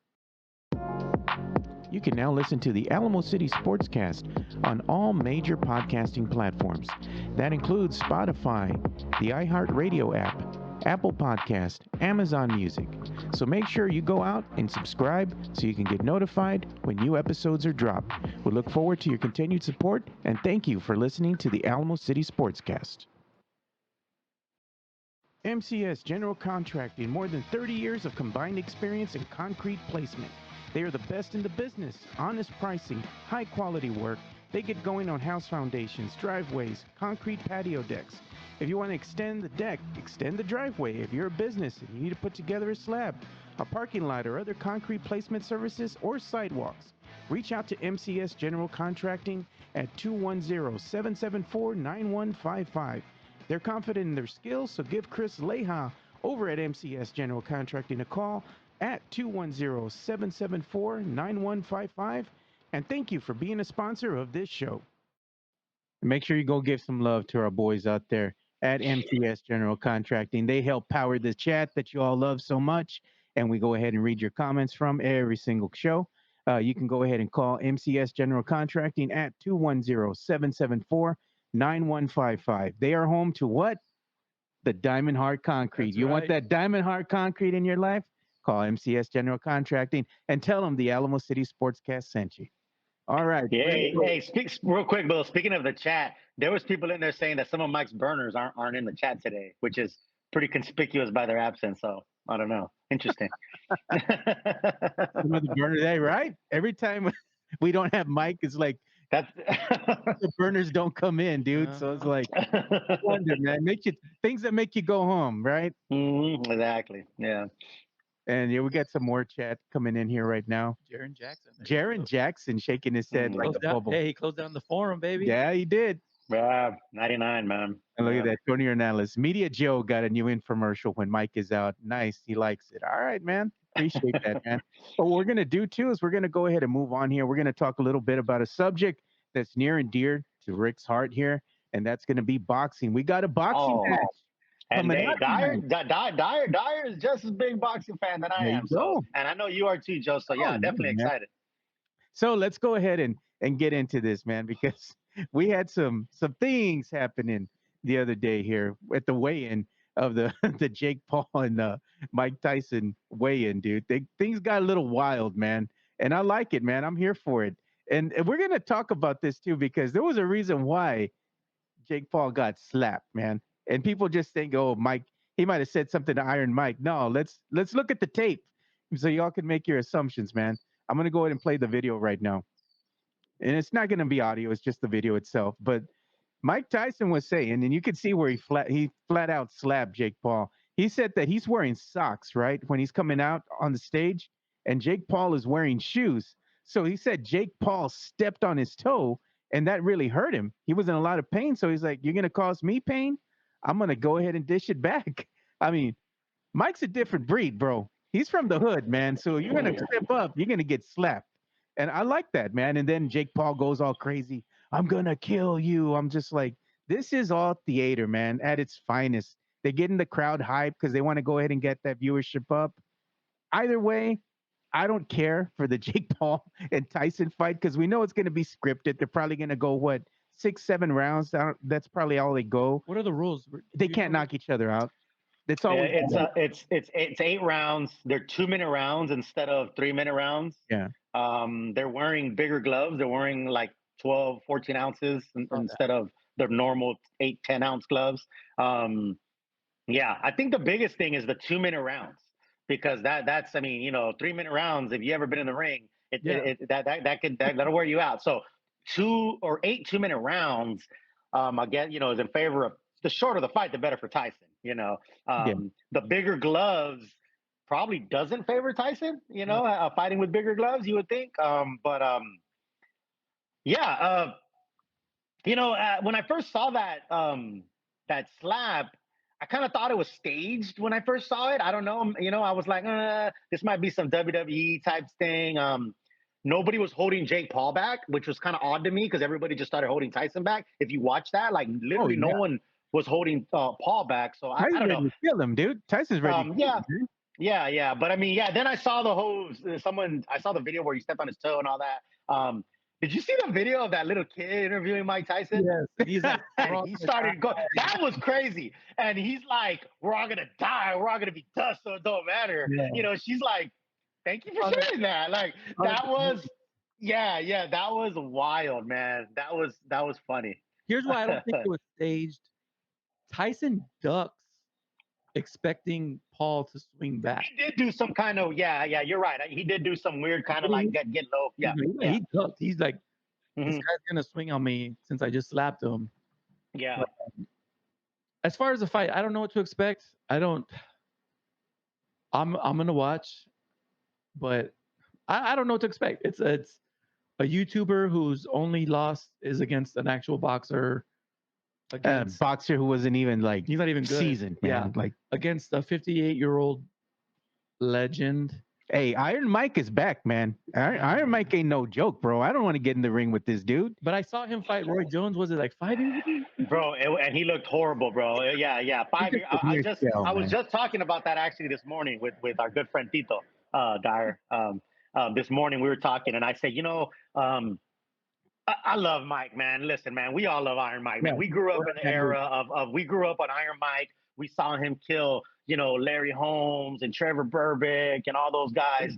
You can now listen to the Alamo City Sportscast on all major podcasting platforms. That includes Spotify, the iHeartRadio app, Apple Podcast, Amazon Music. So make sure you go out and subscribe so you can get notified when new episodes are dropped. We look forward to your continued support and thank you for listening to the Alamo City Sportscast. MCS General Contracting, more than 30 years of combined experience in concrete placement. They are the best in the business, honest pricing, high quality work. They get going on house foundations, driveways, concrete patio decks. If you want to extend the deck, extend the driveway. If you're a business and you need to put together a slab, a parking lot, or other concrete placement services or sidewalks, reach out to MCS General Contracting at 210-774-9155. They're confident in their skills, so give Chris Leha over at MCS General Contracting a call at 210-774-9155. And thank you for being a sponsor of this show. Make sure you go give some love to our boys out there at MCS General Contracting. They help power the chat that you all love so much. And we go ahead and read your comments from every single show. You can go ahead and call MCS General Contracting at 210-774-9155. They are home to what? The Diamond Hard Concrete. That's you right. want that Diamond Hard Concrete in your life? Call MCS General Contracting and tell them the Alamo City Sportscast sent you. All right. Hey, real quick, Bill. Speaking of the chat, there was people in there saying that some of Mike's burners aren't in the chat today, which is pretty conspicuous by their absence. So I don't know. Interesting. Some of the burner day, right? Every time we don't have Mike, it's like That's the burners don't come in, dude. So it's like, I wonder, man, things that make you go home, right? Exactly. Yeah. And yeah, we got some more chat coming in here right now. Jaron Jackson. Jaron Jackson shaking his head like a bubble. Hey, he closed down the forum, baby. Yeah, he did. Yeah, 99, man. And look at that, Tony Ornelas. Media Joe got a new infomercial when Mike is out. Nice, he likes it. All right, man. Appreciate that, man. But what we're gonna do too is we're gonna go ahead and move on here. We're gonna talk a little bit about a subject that's near and dear to Rick's heart here, and that's gonna be boxing. We got a boxing match. And Dyer is just as big boxing fan than I am. So, and I know you are too, Joe. So yeah, definitely excited. So let's go ahead and get into this, man, because we had some things happening the other day here at the weigh-in of the the Jake Paul and Mike Tyson weigh-in, dude. Things got a little wild, man, and I like it, man. I'm here for it, and we're gonna talk about this too because there was a reason why Jake Paul got slapped, man. And people just think, oh, Mike, he might have said something to Iron Mike. No, let's look at the tape so y'all can make your assumptions, man. I'm gonna go ahead and play the video right now, and it's not gonna be audio; it's just the video itself. But Mike Tyson was saying, and you could see where he flat out slapped Jake Paul. He said that he's wearing socks, right, when he's coming out on the stage, and Jake Paul is wearing shoes. So he said Jake Paul stepped on his toe, and that really hurt him. He was in a lot of pain, so he's like, "You're gonna cause me pain? I'm gonna go ahead and dish it back." I mean, Mike's a different breed, bro. He's from the hood, man. So you're gonna step up, you're gonna get slapped. And I like that, man. And then Jake Paul goes all crazy. I'm gonna kill you. I'm just like, this is all theater, man, at its finest. They're getting the crowd hype because they want to go ahead and get that viewership up. Either way, I don't care for the Jake Paul and Tyson fight because we know it's gonna be scripted. They're probably gonna go 6-7 rounds. That's probably all they go. What are the rules? They can't knock each other out. That's all. It's 8 rounds. They're 2-minute rounds instead of 3-minute rounds. Yeah. They're wearing bigger gloves. They're wearing like 12, 14 ounces instead of the normal 8, 10 ounce gloves. Yeah, I think the biggest thing is the 2-minute rounds because that's 3-minute rounds. If you ever been in the ring, that'll wear you out. So 8 2-minute rounds, again, is in favor of the shorter the fight, the better for Tyson. The bigger gloves probably doesn't favor Tyson. Fighting with bigger gloves, you would think. Yeah. When I first saw that slap, I kind of thought it was staged when I first saw it. I don't know. I was like, this might be some WWE type thing. Nobody was holding Jake Paul back, which was kind of odd to me because everybody just started holding Tyson back. If you watch that, like literally no one was holding Paul back. So I don't know. Kill him, dude. Tyson's ready. Yeah. But I mean, then I saw I saw the video where he stepped on his toe and all that. Did you see the video of that little kid interviewing Mike Tyson? Yes. He's like, and he started going. That was crazy. And he's like, "We're all gonna die. We're all gonna be dust, so it don't matter." Yeah. She's like, "Thank you for sharing that." Like that was, that was wild, man. That was funny. Here's why I don't think it was staged. Tyson ducks, expecting Paul to swing back. He did do some kind of you're right. He did do some weird kind of like get low. Yeah. He ducked. He's like, this guy's gonna swing on me since I just slapped him. Yeah. But, as far as the fight, I don't know what to expect. I'm gonna watch, but I don't know what to expect. It's a YouTuber whose only loss is against an actual boxer. Against boxer who wasn't even like he's not even good. Seasoned, man. Like against a 58-year-old legend. Hey, Iron Mike is back, man. Iron Mike ain't no joke, bro. I don't want to get in the ring with this dude. But I saw him fight Roy Jones. Was it like 5 years ago? Bro, and he looked horrible, bro. Yeah. 5 years. I was just talking about that actually this morning with our good friend Tito Dyer. This morning we were talking, and I said, I love Mike, man. Listen, man, we all love Iron Mike, man. We grew up in the era we grew up on Iron Mike. We saw him kill, Larry Holmes and Trevor Burbick and all those guys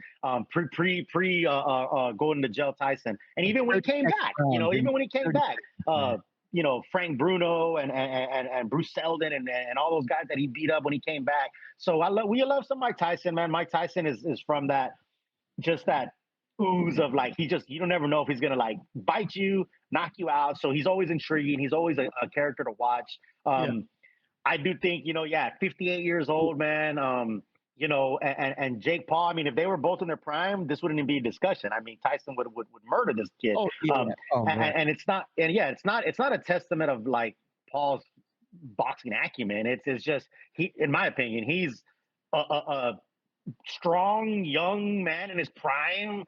pre going to jail Tyson. And even when he came back, Frank Bruno and Bruce Seldon and all those guys that he beat up when he came back. So we love some Mike Tyson, man. Mike Tyson is from that ooze of like, you don't ever know if he's gonna like bite you, knock you out. So he's always intriguing. He's always a character to watch. I do think, 58 years old, man. And Jake Paul. I mean, if they were both in their prime, this wouldn't even be a discussion. I mean, Tyson would murder this kid. And it's not a testament of like Paul's boxing acumen. It's just in my opinion, he's a strong young man in his prime.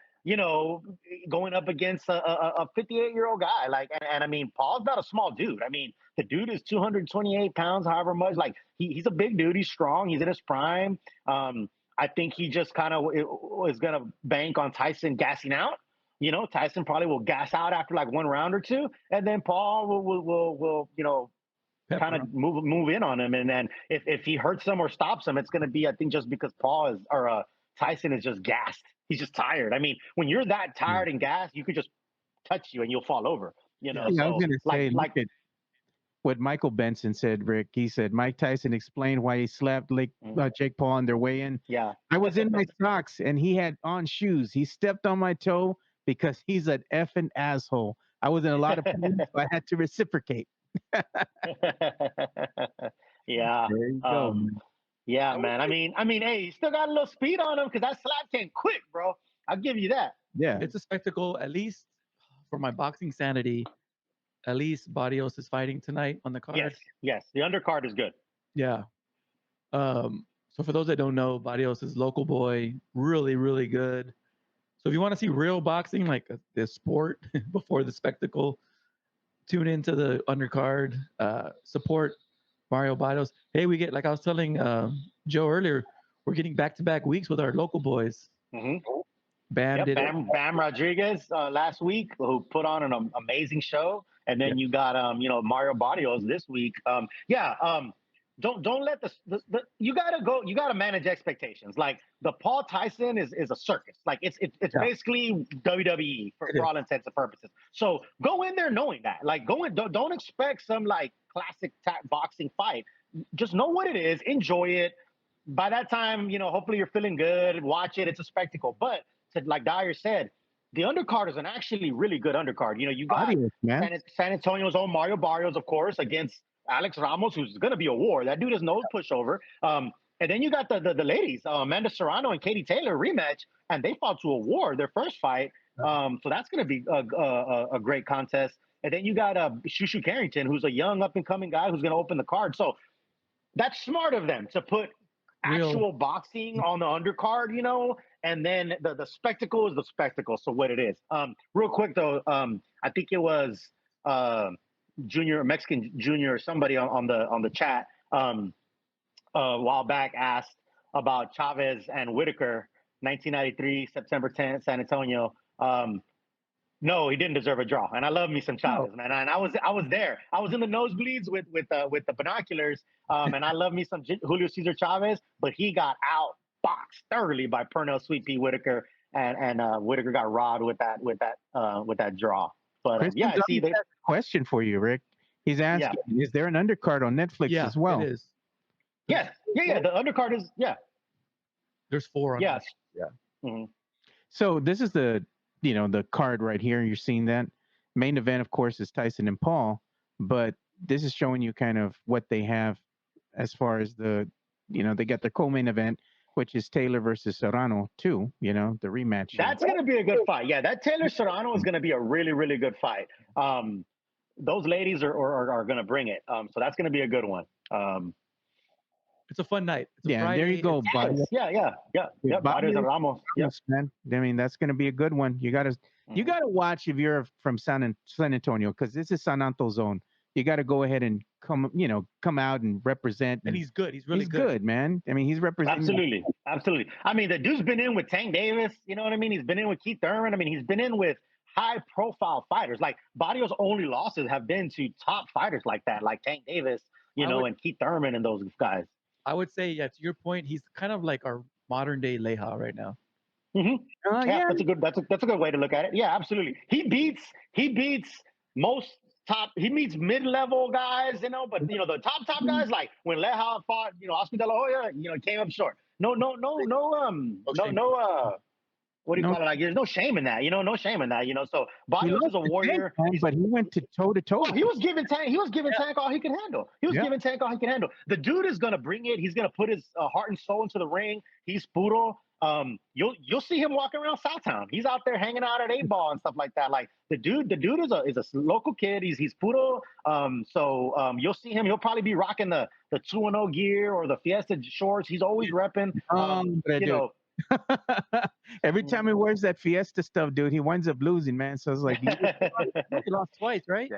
Going up against a 58-year-old guy. Like, and I mean, Paul's not a small dude. I mean, the dude is 228 pounds, however much. Like, he's a big dude. He's strong. He's in his prime. I think he just kind of is going to bank on Tyson gassing out. Tyson probably will gas out after like one round or two. And then Paul will kind of move in on him. And then if he hurts him or stops him, it's going to be, I think, just because Tyson is just gassed. He's just tired. I mean, when you're that tired and gassed, you could just touch you and you'll fall over. I was going to say, look at what Michael Benson said, Rick. He said, Mike Tyson explained why he slapped Jake Paul on their way in. Yeah. I was in my socks and he had on shoes. He stepped on my toe because he's an effing asshole. I was in a lot of pain, so I had to reciprocate. Yeah. There you go. Yeah, man. I mean, hey, he still got a little speed on him because that slap came quick, bro. I'll give you that. Yeah. It's a spectacle, at least for my boxing sanity. At least Barrios is fighting tonight on the card. Yes. The undercard is good. Yeah. So for those that don't know, Barrios is local boy, really, really good. So if you want to see real boxing, like the sport before the spectacle, tune into the undercard. Support Mario Barrios. Hey, we get, like I was telling Joe earlier, we're getting back-to-back weeks with our local boys. Mm-hmm. Bam Rodriguez last week, who put on an amazing show, and then you got Mario Barrios this week. Don't let you gotta manage expectations. Like the Paul Tyson is a circus. Like it's basically WWE for all intents and purposes. So go in there knowing that. Like don't expect some like classic boxing fight. Just know what it is, enjoy it. By that time, hopefully you're feeling good. Watch it. It's a spectacle. But like Dyer said, the undercard is an actually really good undercard. You got San Antonio's own Mario Barrios, of course, against Alex Ramos, who's going to be a war. That dude is no pushover. And then you got the ladies, Amanda Serrano and Katie Taylor rematch, and they fought to a war their first fight. So that's going to be a great contest. And then you got Shushu Carrington, who's a young up and coming guy who's going to open the card. So that's smart of them to put actual boxing on the undercard, and then the spectacle is the spectacle. So what it is. Real quick though, I think it was Mexican Junior, somebody on the chat a while back asked about Chavez and Whitaker, 1993, September 10th, San Antonio. No, he didn't deserve a draw. And I love me some Chavez, man. And I was there. I was in the nosebleeds with the binoculars. And I love me some Julio Cesar Chavez, but he got outboxed thoroughly by Pernell Sweet Pea Whitaker, and Whitaker got robbed with that draw. But yeah, I see. Question for you, Rick. He's asking, is there an undercard on Netflix as well? It is. Yes. Yeah. The undercard is, There's 4 on Yes. Yeah. Mm-hmm. So this is the card right here. You're seeing that. Main event, of course, is Tyson and Paul, but this is showing you kind of what they have as far as they got their co-main event, which is Taylor versus Serrano too, the rematch. That's going to be a good fight. Yeah, that Taylor Serrano is going to be a really, really good fight. Those ladies are going to bring it. So that's going to be a good one. It's a fun night. It's a Friday. There you go. Yeah. Barrios and Ramos. Yes, man. I mean, that's going to be a good one. You got to watch if you're from San Antonio, because this is San Antonio zone. You got to go ahead and come out and represent. And he's good. He's really good, man. I mean, he's representing. Absolutely. I mean, the dude's been in with Tank Davis. You know what I mean? He's been in with Keith Thurman. I mean, he's been in with high-profile fighters. Like, Barrios' only losses have been to top fighters like that, like Tank Davis, and Keith Thurman and those guys. I would say, to your point, he's kind of like our modern-day Leija right now. Mm-hmm. Yeah, that's a good way to look at it. Yeah, absolutely. He beats most top. He meets mid-level guys, but the top guys, like when Leija fought, Oscar De La Hoya, came up short. What do you call it? Like, there's no shame in that, no shame in that, So Barrios is a warrior, but he went to toe to toe. He was giving Tank all he could handle. Giving Tank all he could handle. The dude is gonna bring it. He's gonna put his heart and soul into the ring. He's puro. You'll see him walking around Southtown. He's out there hanging out at 8-Ball and stuff like that. Like the dude is a local kid. He's puro. So you'll see him. He'll probably be rocking the 2-0 gear or the Fiesta shorts. He's always repping. Every time he wears that Fiesta stuff, dude, he winds up losing, man. So it's like he lost twice, right?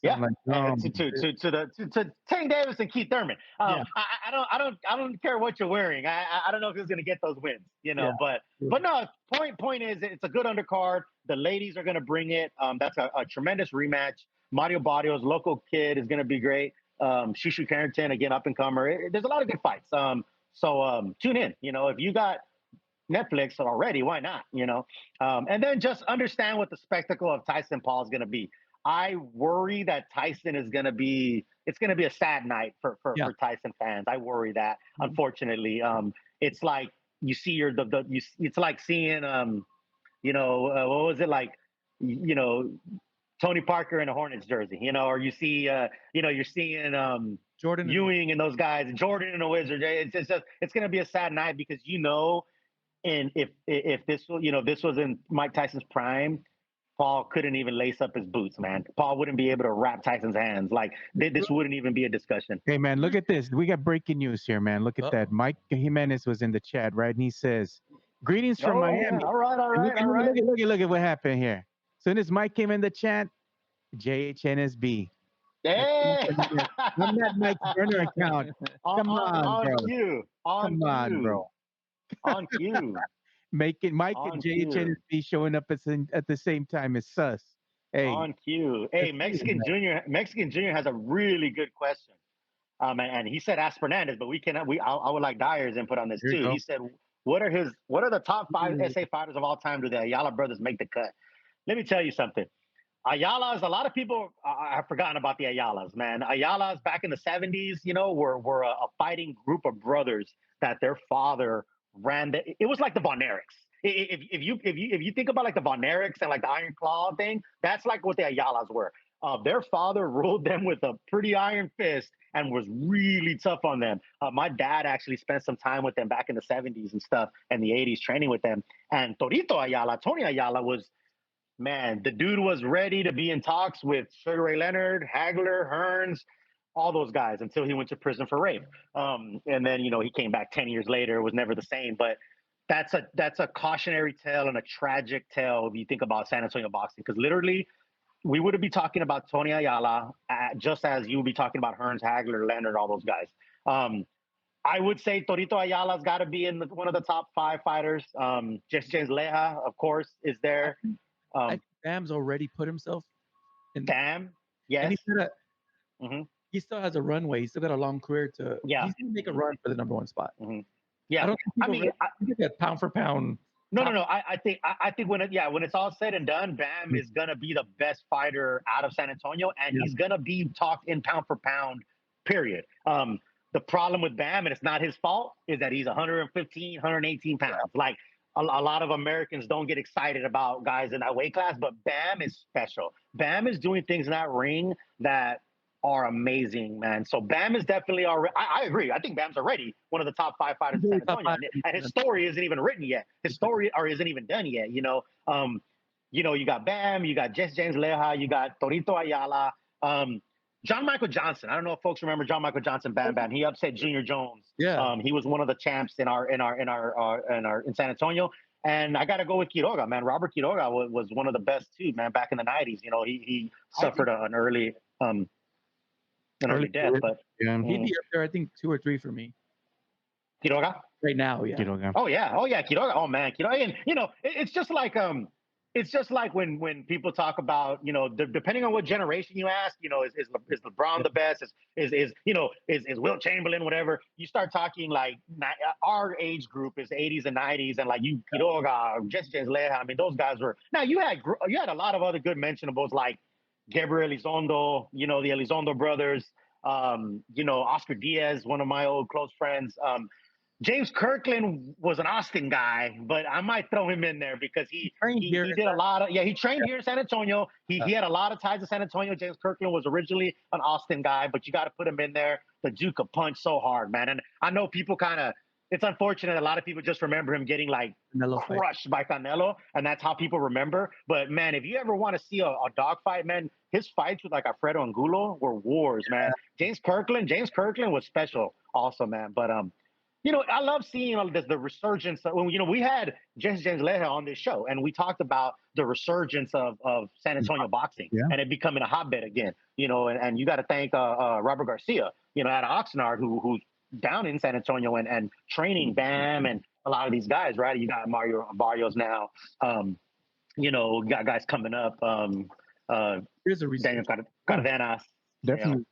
Yeah. To Tank Davis and Keith Thurman. I don't care what you're wearing. I don't know if he's gonna get those wins, But no. Point is, it's a good undercard. The ladies are gonna bring it. That's a tremendous rematch. Mario Barrios, local kid, is gonna be great. Shushu Carrington, again, up and comer. There's a lot of good fights. So tune in. If you got Netflix already, why not? And then just understand what the spectacle of Tyson Paul is going to be. I worry that Tyson is going to be. It's going to be a sad night for Tyson fans. I worry that. Unfortunately, it's like you see it's like seeing what was it like? Tony Parker in a Hornets jersey. Or you see you're seeing Jordan Ewing and those guys, Jordan and the Wizards. It's going to be a sad night because and if this was in Mike Tyson's prime, Paul couldn't even lace up his boots, man. Paul wouldn't be able to wrap Tyson's hands. Like this wouldn't even be a discussion. Hey man, look at this. We got breaking news here, man. Look at that. Mike Jimenez was in the chat, right? And he says, "Greetings from Miami." Yeah. All right. Look at what happened here. As soon as Mike came in the chat, JHNSB. Hey! I'm not Mike's burner account. Come on, bro. Come on, bro. On cue. Making Mike and JHNSB showing up at the same time as sus. Hey. On cue. Hey, Mexican Junior has a really good question. And he said ask Spurnandez, but I would like Dyer's input on this too. He said, what are the top 5 SA fighters of all time? Do the Ayala brothers make the cut? Let me tell you something. Ayalas, a lot of people have forgotten about the Ayalas, man. Ayalas back in the 70s, were a fighting group of brothers that their father ran. It was like the Von Erichs. If you think about like the Von Erichs and like the Iron Claw thing, that's like what the Ayalas were. their father ruled them with a pretty iron fist and was really tough on them. My dad actually spent some time with them back in the 70s and stuff and the 80s training with them. And Tony Ayala was, man, the dude was ready to be in talks with Sugar Ray Leonard, Hagler, Hearns, all those guys until he went to prison for rape. And then, he came back 10 years later, was never the same. But that's a cautionary tale and a tragic tale if you think about San Antonio boxing, because literally we would be talking about Tony Ayala just as you would be talking about Hearns, Hagler, Leonard, all those guys. I would say Torito Ayala's got to be in one of the top 5 fighters. James Leja, of course, is there. I think Bam's already put himself in. Bam, yes. And he still has a runway. He's still got a long career to. Yeah. He's going to make a run for the number 1 spot. Yeah. I don't think I think that pound for pound. No. I think when it's all said and done, Bam is gonna be the best fighter out of San Antonio, and he's gonna be talked in pound for pound. Period. The problem with Bam, and it's not his fault, is that he's 115, 118 pounds. Like a lot of Americans don't get excited about guys in that weight class, but Bam is special. Bam is doing things in that ring that are amazing, man. So Bam is definitely already. I agree. I think Bam's already one of the top 5 fighters in San Antonio, and his story isn't even written yet. His story isn't even done yet. You got Bam, you got James Leja, you got Torito Ayala, John Michael Johnson. I don't know if folks remember John Michael Johnson. Bam. He upset Junior Jones. Yeah. He was one of the champs in San Antonio. And I got to go with Quiroga, man. Robert Quiroga was one of the best too, man. Back in the 90s, he suffered an early death, but he'd be up there, I think 2 or 3 for me. Quiroga right now, yeah. Quiroga. Oh yeah, Quiroga. Oh man, Quiroga. And it's just like when people talk about, depending on what generation you ask, is LeBron the best? Is Wilt Chamberlain, whatever? You start talking like our age group is 80s and 90s, and like Quiroga, James Leja. I mean, those guys were. Now you had a lot of other good mentionables like Gabriel Elizondo, the Elizondo brothers, Oscar Diaz, one of my old close friends. James Kirkland was an Austin guy, but I might throw him in there because he did a lot of, he trained here in San Antonio. He had a lot of ties to San Antonio. James Kirkland was originally an Austin guy, but you got to put him in there. The Duke could punch so hard, man. And I know people it's unfortunate. A lot of people just remember him getting like crushed by Canelo, and that's how people remember. But man, if you ever want to see a dog fight, man, his fights with like Alfredo Angulo were wars, man. James Kirkland was special also, man. But I love seeing the resurgence. We had James Leja on this show, and we talked about the resurgence of San Antonio boxing and it becoming a hotbed again. And you got to thank Robert Garcia, out of Oxnard, who's down in San Antonio and training Bam and a lot of these guys, right? You got Mario Barrios now. Got guys coming up. Here's a reason. Daniel Cardenas. Definitely.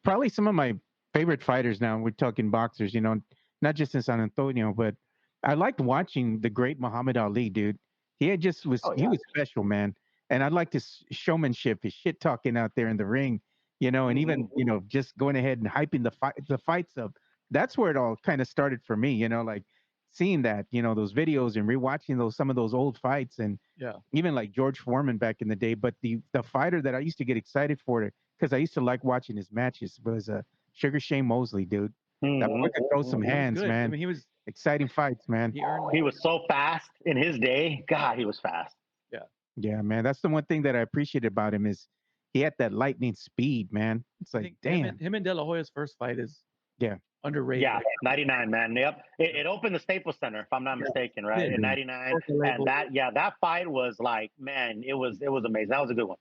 Probably some of my favorite fighters now. We're talking boxers, not just in San Antonio, but I liked watching the great Muhammad Ali, dude. He was special, man. And I liked his showmanship, his shit talking out there in the ring, and even, just going ahead and hyping the fights up. That's where it all kind of started for me, like seeing that, those videos and rewatching some of those old fights, and even like George Foreman back in the day. But the fighter that I used to get excited for, because I used to like watching his matches, was Sugar Shane Mosley, dude. That boy could throw some hands, man. I mean, he was exciting fights, man. He was so fast in his day. God, he was fast. Yeah, man. That's the one thing that I appreciated about him is he had that lightning speed, man. It's like, damn. Him and De La Hoya's first fight is underrated. Yeah, 99, man. Yep. It opened the Staples Center, if I'm not mistaken, right? In 99. And that fight was like, man, it was amazing. That was a good one.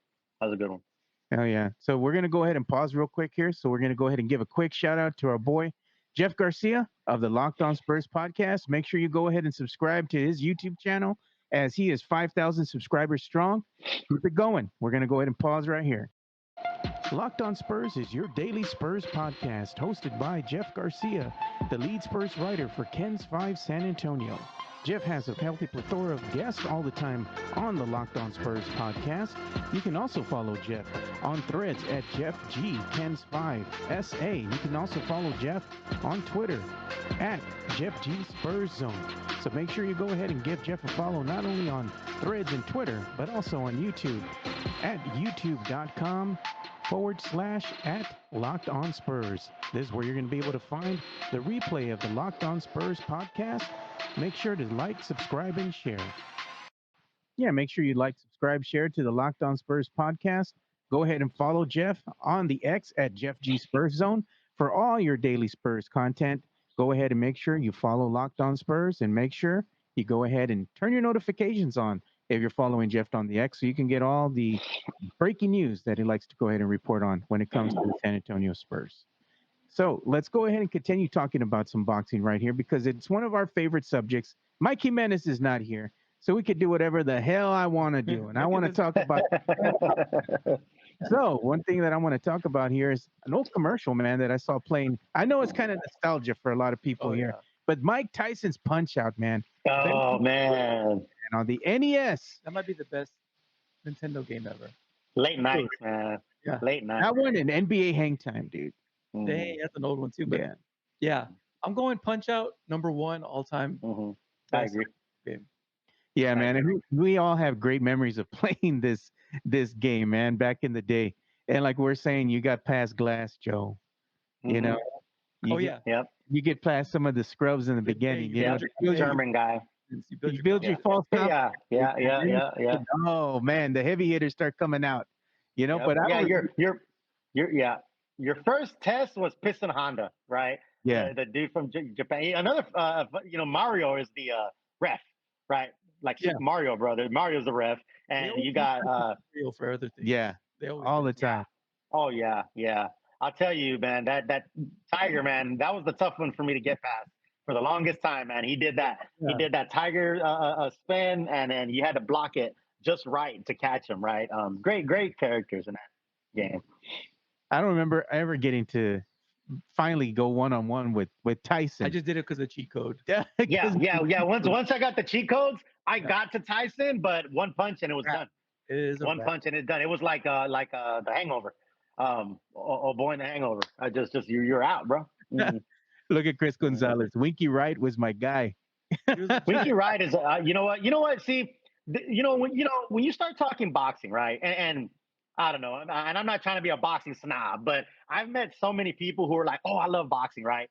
Oh, yeah. So we're going to go ahead and pause real quick here. So we're going to go ahead and give a quick shout out to our boy, Jeff Garcia of the Locked On Spurs podcast. Make sure you go ahead and subscribe to his YouTube channel as he is 5,000 subscribers strong. Keep it going. We're going to go ahead and pause right here. Locked On Spurs is your daily Spurs podcast hosted by Jeff Garcia, the lead Spurs writer for Ken's 5 San Antonio. Jeff has a healthy plethora of guests all the time on the Locked On Spurs podcast. You can also follow Jeff on threads at JeffG10s5SA. You can also follow Jeff on Twitter at JeffGSpursZone. So make sure you go ahead and give Jeff a follow not only on threads and Twitter, but also on YouTube. at youtube.com/@LockedOnSpurs. This is where you're going to be able to find the replay of the Locked On Spurs podcast. Make sure to like, subscribe, and share. Yeah, make sure you like, subscribe, share to the Locked On Spurs podcast. Go ahead and follow Jeff on the X at Jeff G Spurs Zone for all your daily Spurs content. Go ahead and make sure you follow Locked On Spurs, and make sure you go ahead and turn your notifications on if you're following Jeff on the X, so you can get all the breaking news that he likes to go ahead and report on when it comes to the San Antonio Spurs. So let's go ahead and continue talking about some boxing right here, because it's one of our favorite subjects. Mike Jimenez is not here, so we could do whatever the hell I want to do. And I want to talk about. So one thing that I want to talk about here is an old commercial, man, that I saw playing. I know it's kind of nostalgia for a lot of people here, but Mike Tyson's Punch Out, man. Oh, man. And on the NES. That might be the best Nintendo game ever. Late nights, man. Yeah. Late nights. That one and NBA Hang Time, dude. Dang, that's an old one too. But yeah, I'm going Punch Out #1 all time. I agree. Game. Yeah, man. And we all have great memories of playing this game, man, back in the day. And like we're saying, you got past Glass Joe. You know. You you get past some of the scrubs in the beginning. You know, German guy. You build your false confidence. Yeah. Oh man, the heavy hitters start coming out. You know, but your first test was Piston Honda, right? Yeah. The dude from Japan. Another, Mario is the ref, right? Like Super Mario brother. Mario's the ref, and you got for other things. Yeah, all the time. Oh yeah. I'll tell you, man, that Tiger, man, that was the tough one for me to get past for the longest time, man. He did that. Yeah. He did that Tiger spin, and then you had to block it just right to catch him, right? Great characters in that game. I don't remember ever getting to finally go one-on-one with Tyson. I just did it because of cheat code. Yeah. Once I got the cheat codes, I got to Tyson, but one punch and it was done. It is one punch and it's done. It was like the Hangover. Boy in the Hangover. I just you're out, bro. Look at Chris Gonzalez. Winky Wright was my guy. Winky Wright is you know what? See, when you start talking boxing, right? And I don't know, and I'm not trying to be a boxing snob, but I've met so many people who are like, "Oh, I love boxing," right?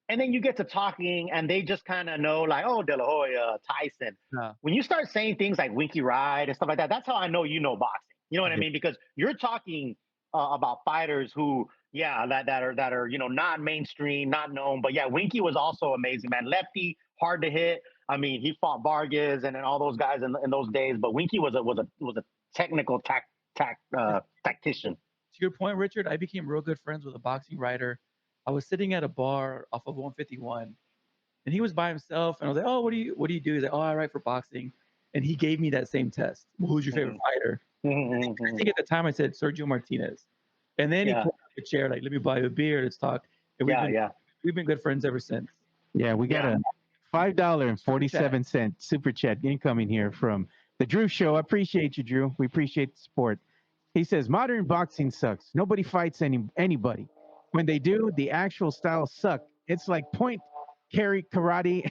And then you get to talking, and they just kind of know, like, "Oh, De La Hoya, Tyson." When you start saying things like Winky Wright and stuff like that, that's how I know you know boxing. You know what I mean? Because you're talking about fighters who, that are not mainstream, not known, but Winky was also amazing, man. Lefty, hard to hit. I mean, he fought Vargas and all those guys in those days, but Winky was a technical tactician. To your point, Richard, I became real good friends with a boxing writer. I was sitting at a bar off of 151, and he was by himself. And I was like, "Oh, what do you do?" He's like, "Oh, I write for boxing." And he gave me that same test. Well, who's your favorite fighter? I think at the time I said Sergio Martinez, and then he put me a chair, like, "Let me buy you a beer. Let's talk." And we've been good friends ever since. Yeah, we got a $5.47 super chat incoming here from the Drew Show. I appreciate you, Drew. We appreciate the support. He says, modern boxing sucks. Nobody fights anybody. When they do, the actual styles suck. It's like point, carry, karate,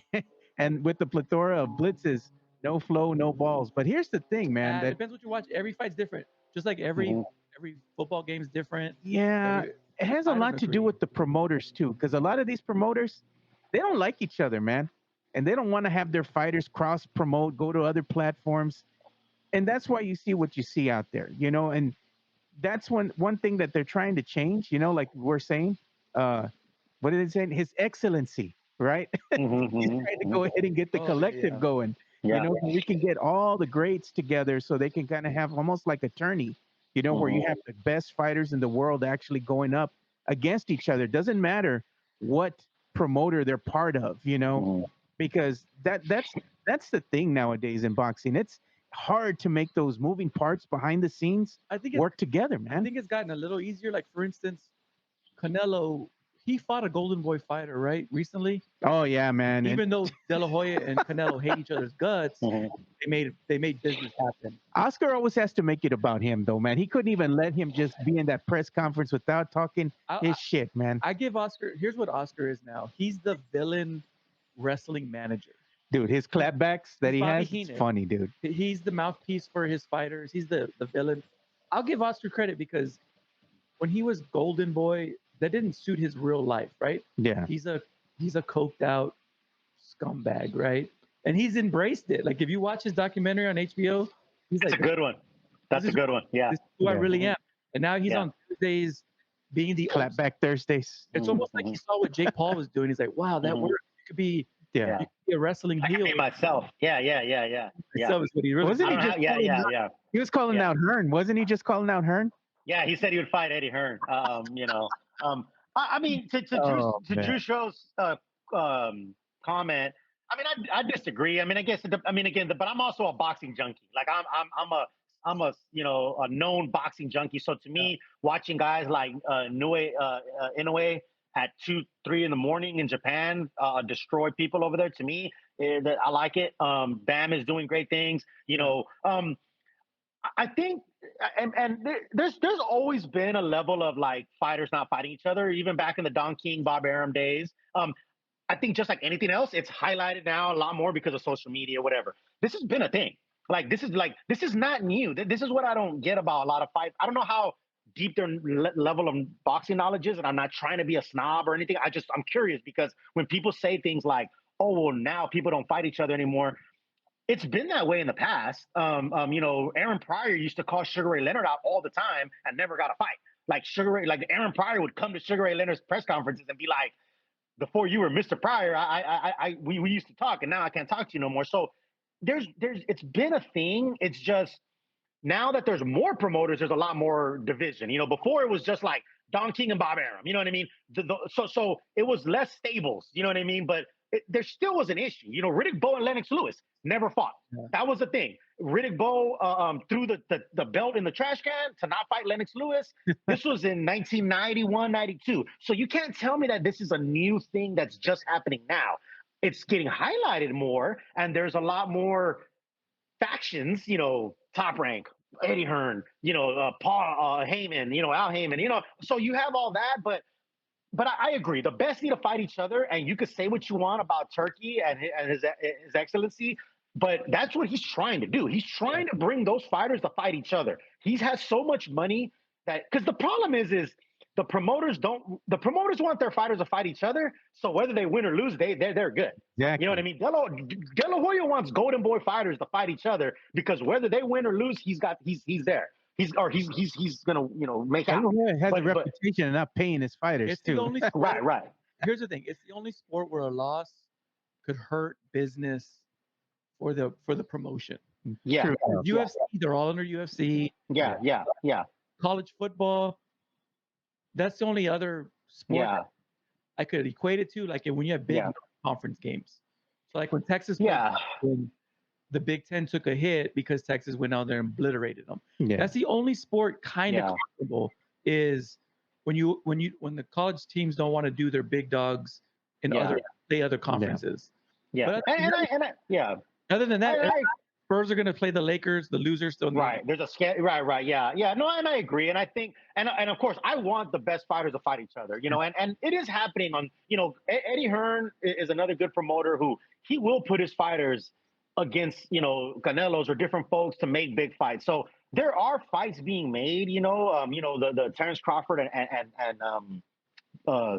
and with the plethora of blitzes, no flow, no balls. But here's the thing, man. It depends what you watch. Every fight's different. Just like every football game's different. Yeah, it has a lot to do with the promoters, too. Because a lot of these promoters, they don't like each other, man. And they don't want to have their fighters cross-promote, go to other platforms. And that's why you see what you see out there, and that's one thing that they're trying to change, like we're saying, what are they saying? His Excellency, right? He's trying to go ahead and get the collective going, we can get all the greats together so they can kind of have almost like a tourney, where you have the best fighters in the world actually going up against each other. Doesn't matter what promoter they're part of, because that's the thing nowadays in boxing. It's hard to make those moving parts behind the scenes work together, man. I think it's gotten a little easier. Like, for instance, Canelo, he fought a Golden Boy fighter, right, recently? Oh yeah, man. Even though De La Hoya and Canelo hate each other's guts, they made business happen. Oscar always has to make it about him, though, man. He couldn't even let him just be in that press conference without talking his shit, man. I give Oscar, here's what Oscar is now. He's the villain wrestling manager. Dude, his clapbacks that he has, it's funny, dude. He's the mouthpiece for his fighters. He's the villain. I'll give Oscar credit because when he was Golden Boy, that didn't suit his real life, right? Yeah. He's a coked out scumbag, right? And he's embraced it. Like if you watch his documentary on HBO, he's That's like, a good one. That's a good one. Yeah. This is who I Yeah. really am. And now he's on Thursdays being the Clapback Thursdays. It's almost like he saw what Jake Paul was doing. He's like, wow, that worked. You could be you could be a wrestling I heel. could be myself. Yeah. Myself is what he really Wasn't he just He was calling out Hearn, wasn't he just calling out Hearn? Yeah, he said he would fight Eddie Hearn. I mean, to Drew Show's comment, I mean, I disagree. I mean, I guess, but I'm also a boxing junkie. Like I'm a known boxing junkie. So to me, watching guys like Inoue at 2-3 in the morning in Japan destroy people over there, to me, I like it. Bam is doing great things. I think, and there's always been a level of like fighters not fighting each other, even back in the Don King, Bob Arum days. I think just like anything else, it's highlighted now a lot more because of social media, whatever. This has been a thing. This is not new. This is what I don't get about a lot of fights. I don't know how deep their level of boxing knowledge is, and I'm not trying to be a snob or anything. I'm curious because when people say things like, "Oh, well, now people don't fight each other anymore," it's been that way in the past. Aaron Pryor used to call Sugar Ray Leonard out all the time and never got a fight. Aaron Pryor would come to Sugar Ray Leonard's press conferences and be like, "Before you were Mr. Pryor, we used to talk, and now I can't talk to you no more." So it's been a thing. It's just now that there's more promoters, there's a lot more division. Before it was just like Don King and Bob Arum. You know what I mean? So it was less stables. You know what I mean? But there still was an issue. Riddick Bowe and Lennox Lewis never fought. Yeah. That was the thing. Riddick Bowe threw the belt in the trash can to not fight Lennox Lewis. This was in 1991, 92. So you can't tell me that this is a new thing that's just happening now. It's getting highlighted more, and there's a lot more factions, Top Rank, Eddie Hearn, Paul Heyman, Al Heyman, so you have all that, but I agree. The best need to fight each other, and you could say what you want about Turkey and his excellency, but that's what he's trying to do. He's trying to bring those fighters to fight each other. He has so much money that, because the problem is the promoters want their fighters to fight each other. So whether they win or lose, they're good. Exactly. You know what I mean? De La Hoya wants Golden Boy fighters to fight each other because whether they win or lose, he's there. He's gonna make out. He has a reputation of not paying his fighters. It's too. The only sport, right. Here's the thing: it's the only sport where a loss could hurt business for the promotion. Yeah. True. UFC, they're all under UFC. Yeah. College football. That's the only other sport I could equate it to, like when you have big conference games. So like when Texas when the Big Ten took a hit because Texas went out there and obliterated them. Yeah. That's the only sport kind of comparable is when the college teams don't want to do their big dogs in other conferences. Yeah. But other than that, Spurs are going to play the Lakers. The losers still There's a scale. Right. Yeah. No, and I agree. And I think, and of course, I want the best fighters to fight each other. And it is happening on. Eddie Hearn is another good promoter who he will put his fighters against Canelos or different folks to make big fights. So there are fights being made. The Terrence Crawford and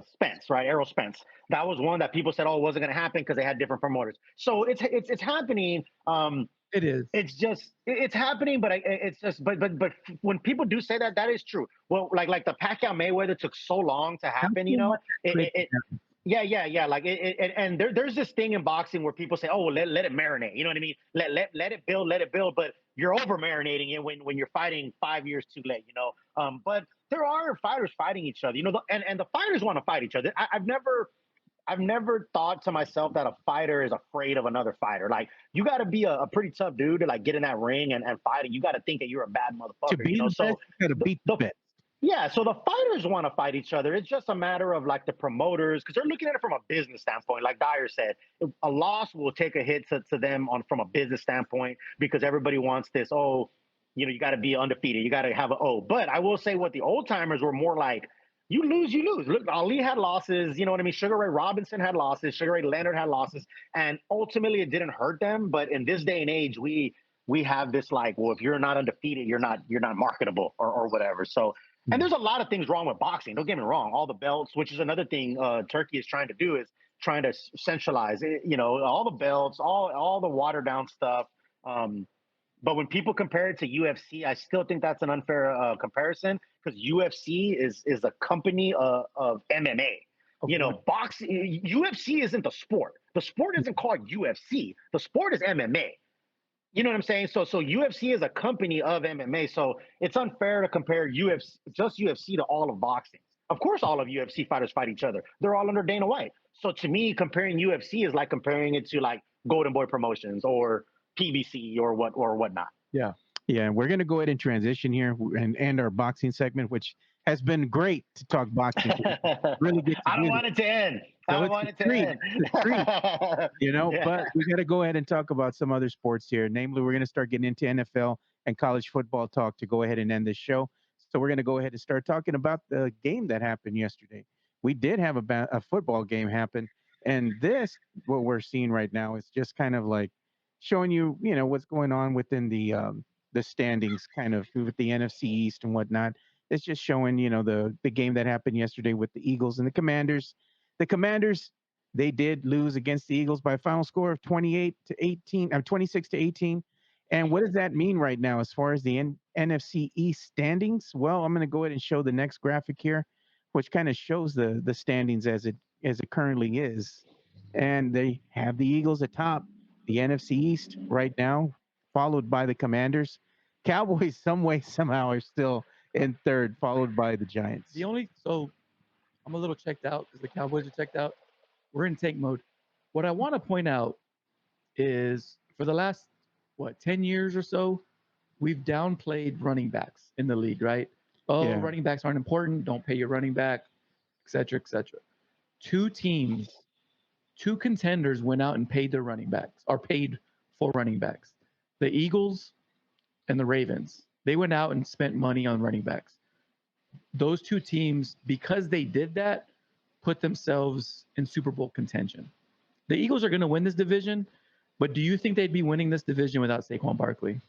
Spence, right? Errol Spence. That was one that people said, oh, it wasn't going to happen because they had different promoters. So it's happening. It is. It's happening, but but when people do say that, that is true. Well, like the Pacquiao Mayweather took so long to happen, Yeah. Like and there's this thing in boxing where people say, oh, well, let it marinate. You know what I mean? Let it build. But you're over marinating it when you're fighting 5 years too late. But there are fighters fighting each other. And the fighters want to fight each other. I've never thought to myself that a fighter is afraid of another fighter. Like, you got to be a pretty tough dude to like get in that ring and fight it. You got to think that you're a bad motherfucker. To beat the best, you got to beat the best. Yeah, so the fighters want to fight each other. It's just a matter of like the promoters, because they're looking at it from a business standpoint. Like Dyer said, a loss will take a hit to them from a business standpoint because everybody wants this. Oh, you got to be undefeated. You got to have an O. But I will say what the old timers were more like. You lose. Look, Ali had losses. You know what I mean? Sugar Ray Robinson had losses. Sugar Ray Leonard had losses. And ultimately, it didn't hurt them. But in this day and age, we we have this like, well, if you're not undefeated, you're not marketable or whatever. So, and there's a lot of things wrong with boxing. Don't get me wrong. All the belts, which is another thing Turkey is trying to do, is trying to centralize it, all the belts, all the watered down stuff. But when people compare it to UFC, I still think that's an unfair comparison, because UFC is a company of MMA. Okay. Boxing, UFC isn't the sport. The sport isn't called UFC. The sport is MMA. You know what I'm saying? So UFC is a company of MMA. So it's unfair to compare just UFC to all of boxing. Of course, all of UFC fighters fight each other. They're all under Dana White. So to me, comparing UFC is like comparing it to like Golden Boy Promotions or PBC or whatnot. Yeah. Yeah. We're going to go ahead and transition here and end our boxing segment, which has been great to talk boxing. Really good. I don't want it to end. I don't want it to end. Yeah. But we got to go ahead and talk about some other sports here. Namely, we're going to start getting into NFL and college football talk to go ahead and end this show. So we're going to go ahead and start talking about the game that happened yesterday. We did have a football game happen. And what we're seeing right now, is just kind of like showing you, what's going on within the standings, kind of with the NFC East and whatnot. It's just showing, the game that happened yesterday with the Eagles and the Commanders. The Commanders, they did lose against the Eagles by a final score of 26 to 18. And what does that mean right now as far as the NFC East standings? Well, I'm going to go ahead and show the next graphic here, which kind of shows the standings as it currently is. And they have the Eagles atop the NFC East right now, followed by the Commanders. Cowboys, some way, somehow, are still in third, followed by the Giants. So I'm a little checked out because the Cowboys are checked out. We're in tank mode. What I want to point out is for the last, 10 years or so, we've downplayed running backs in the league, right? Running backs aren't important. Don't pay your running back, et cetera, et cetera. Two contenders went out and paid their running backs, or paid for running backs. The Eagles and the Ravens. They went out and spent money on running backs. Those two teams, because they did that, put themselves in Super Bowl contention. The Eagles are going to win this division, but do you think they'd be winning this division without Saquon Barkley?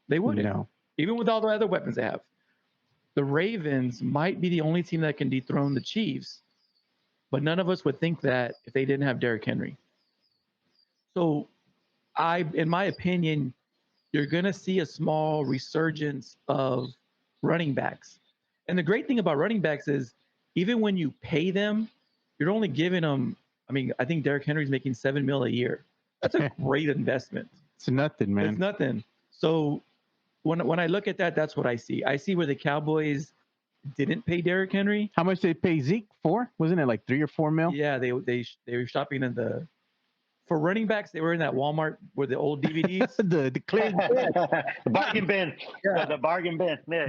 They wouldn't. No. Even with all the other weapons they have. The Ravens might be the only team that can dethrone the Chiefs, but none of us would think that if they didn't have Derrick Henry. So in my opinion, you're going to see a small resurgence of running backs. And the great thing about running backs is even when you pay them, you're only giving them, I think Derrick Henry's making $7 million a year. That's a great investment. It's nothing, man. It's nothing. So when I look at that, that's what I see. I see where the Cowboys didn't pay Derrick Henry. How much did they pay Zeke for? Wasn't it like $3 or $4 million? Yeah, they were shopping in for running backs, they were in that Walmart where the old DVDs. the clear the bargain bin. Yeah. The bargain bin. Yeah.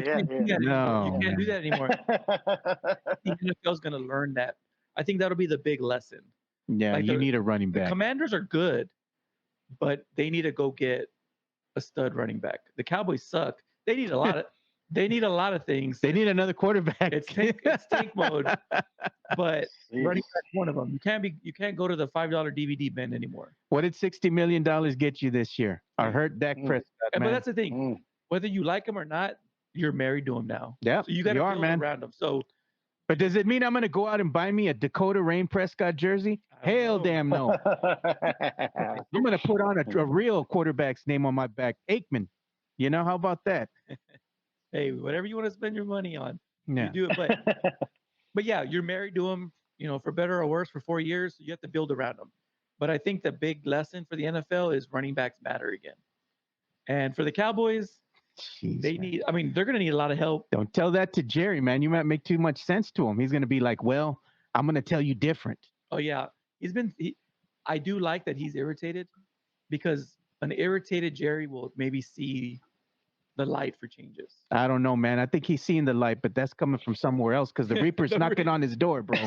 No, you can't do that anymore. The NFL's going to learn that. I think that'll be the big lesson. Yeah, you need a running back. The Commanders are good, but they need to go get a stud running back. The Cowboys suck. They need a lot of things. They need another quarterback. It's tank mode. But running back one of them. You can't go to the $5 DVD bin anymore. What did $60 million get you this year? I heard Dak Prescott. But that's the thing. Whether you like him or not, you're married to him now. Yeah, so you got to build around him. So, but does it mean I'm going to go out and buy me a Dakota Rain Prescott jersey? Hell, damn no. I'm going to put on a real quarterback's name on my back, Aikman. How about that? Hey, whatever you want to spend your money on, you do it. But yeah, you're married to him, for better or worse, for 4 years. So you have to build around him. But I think the big lesson for the NFL is running backs matter again. And for the Cowboys, they're going to need a lot of help. Don't tell that to Jerry, man. You might make too much sense to him. He's going to be like, well, I'm going to tell you different. Oh, yeah. I do like that he's irritated, because an irritated Jerry will maybe see the light for changes. I don't know, man. I think he's seeing the light, but that's coming from somewhere else, because the Reaper's knocking on his door, bro.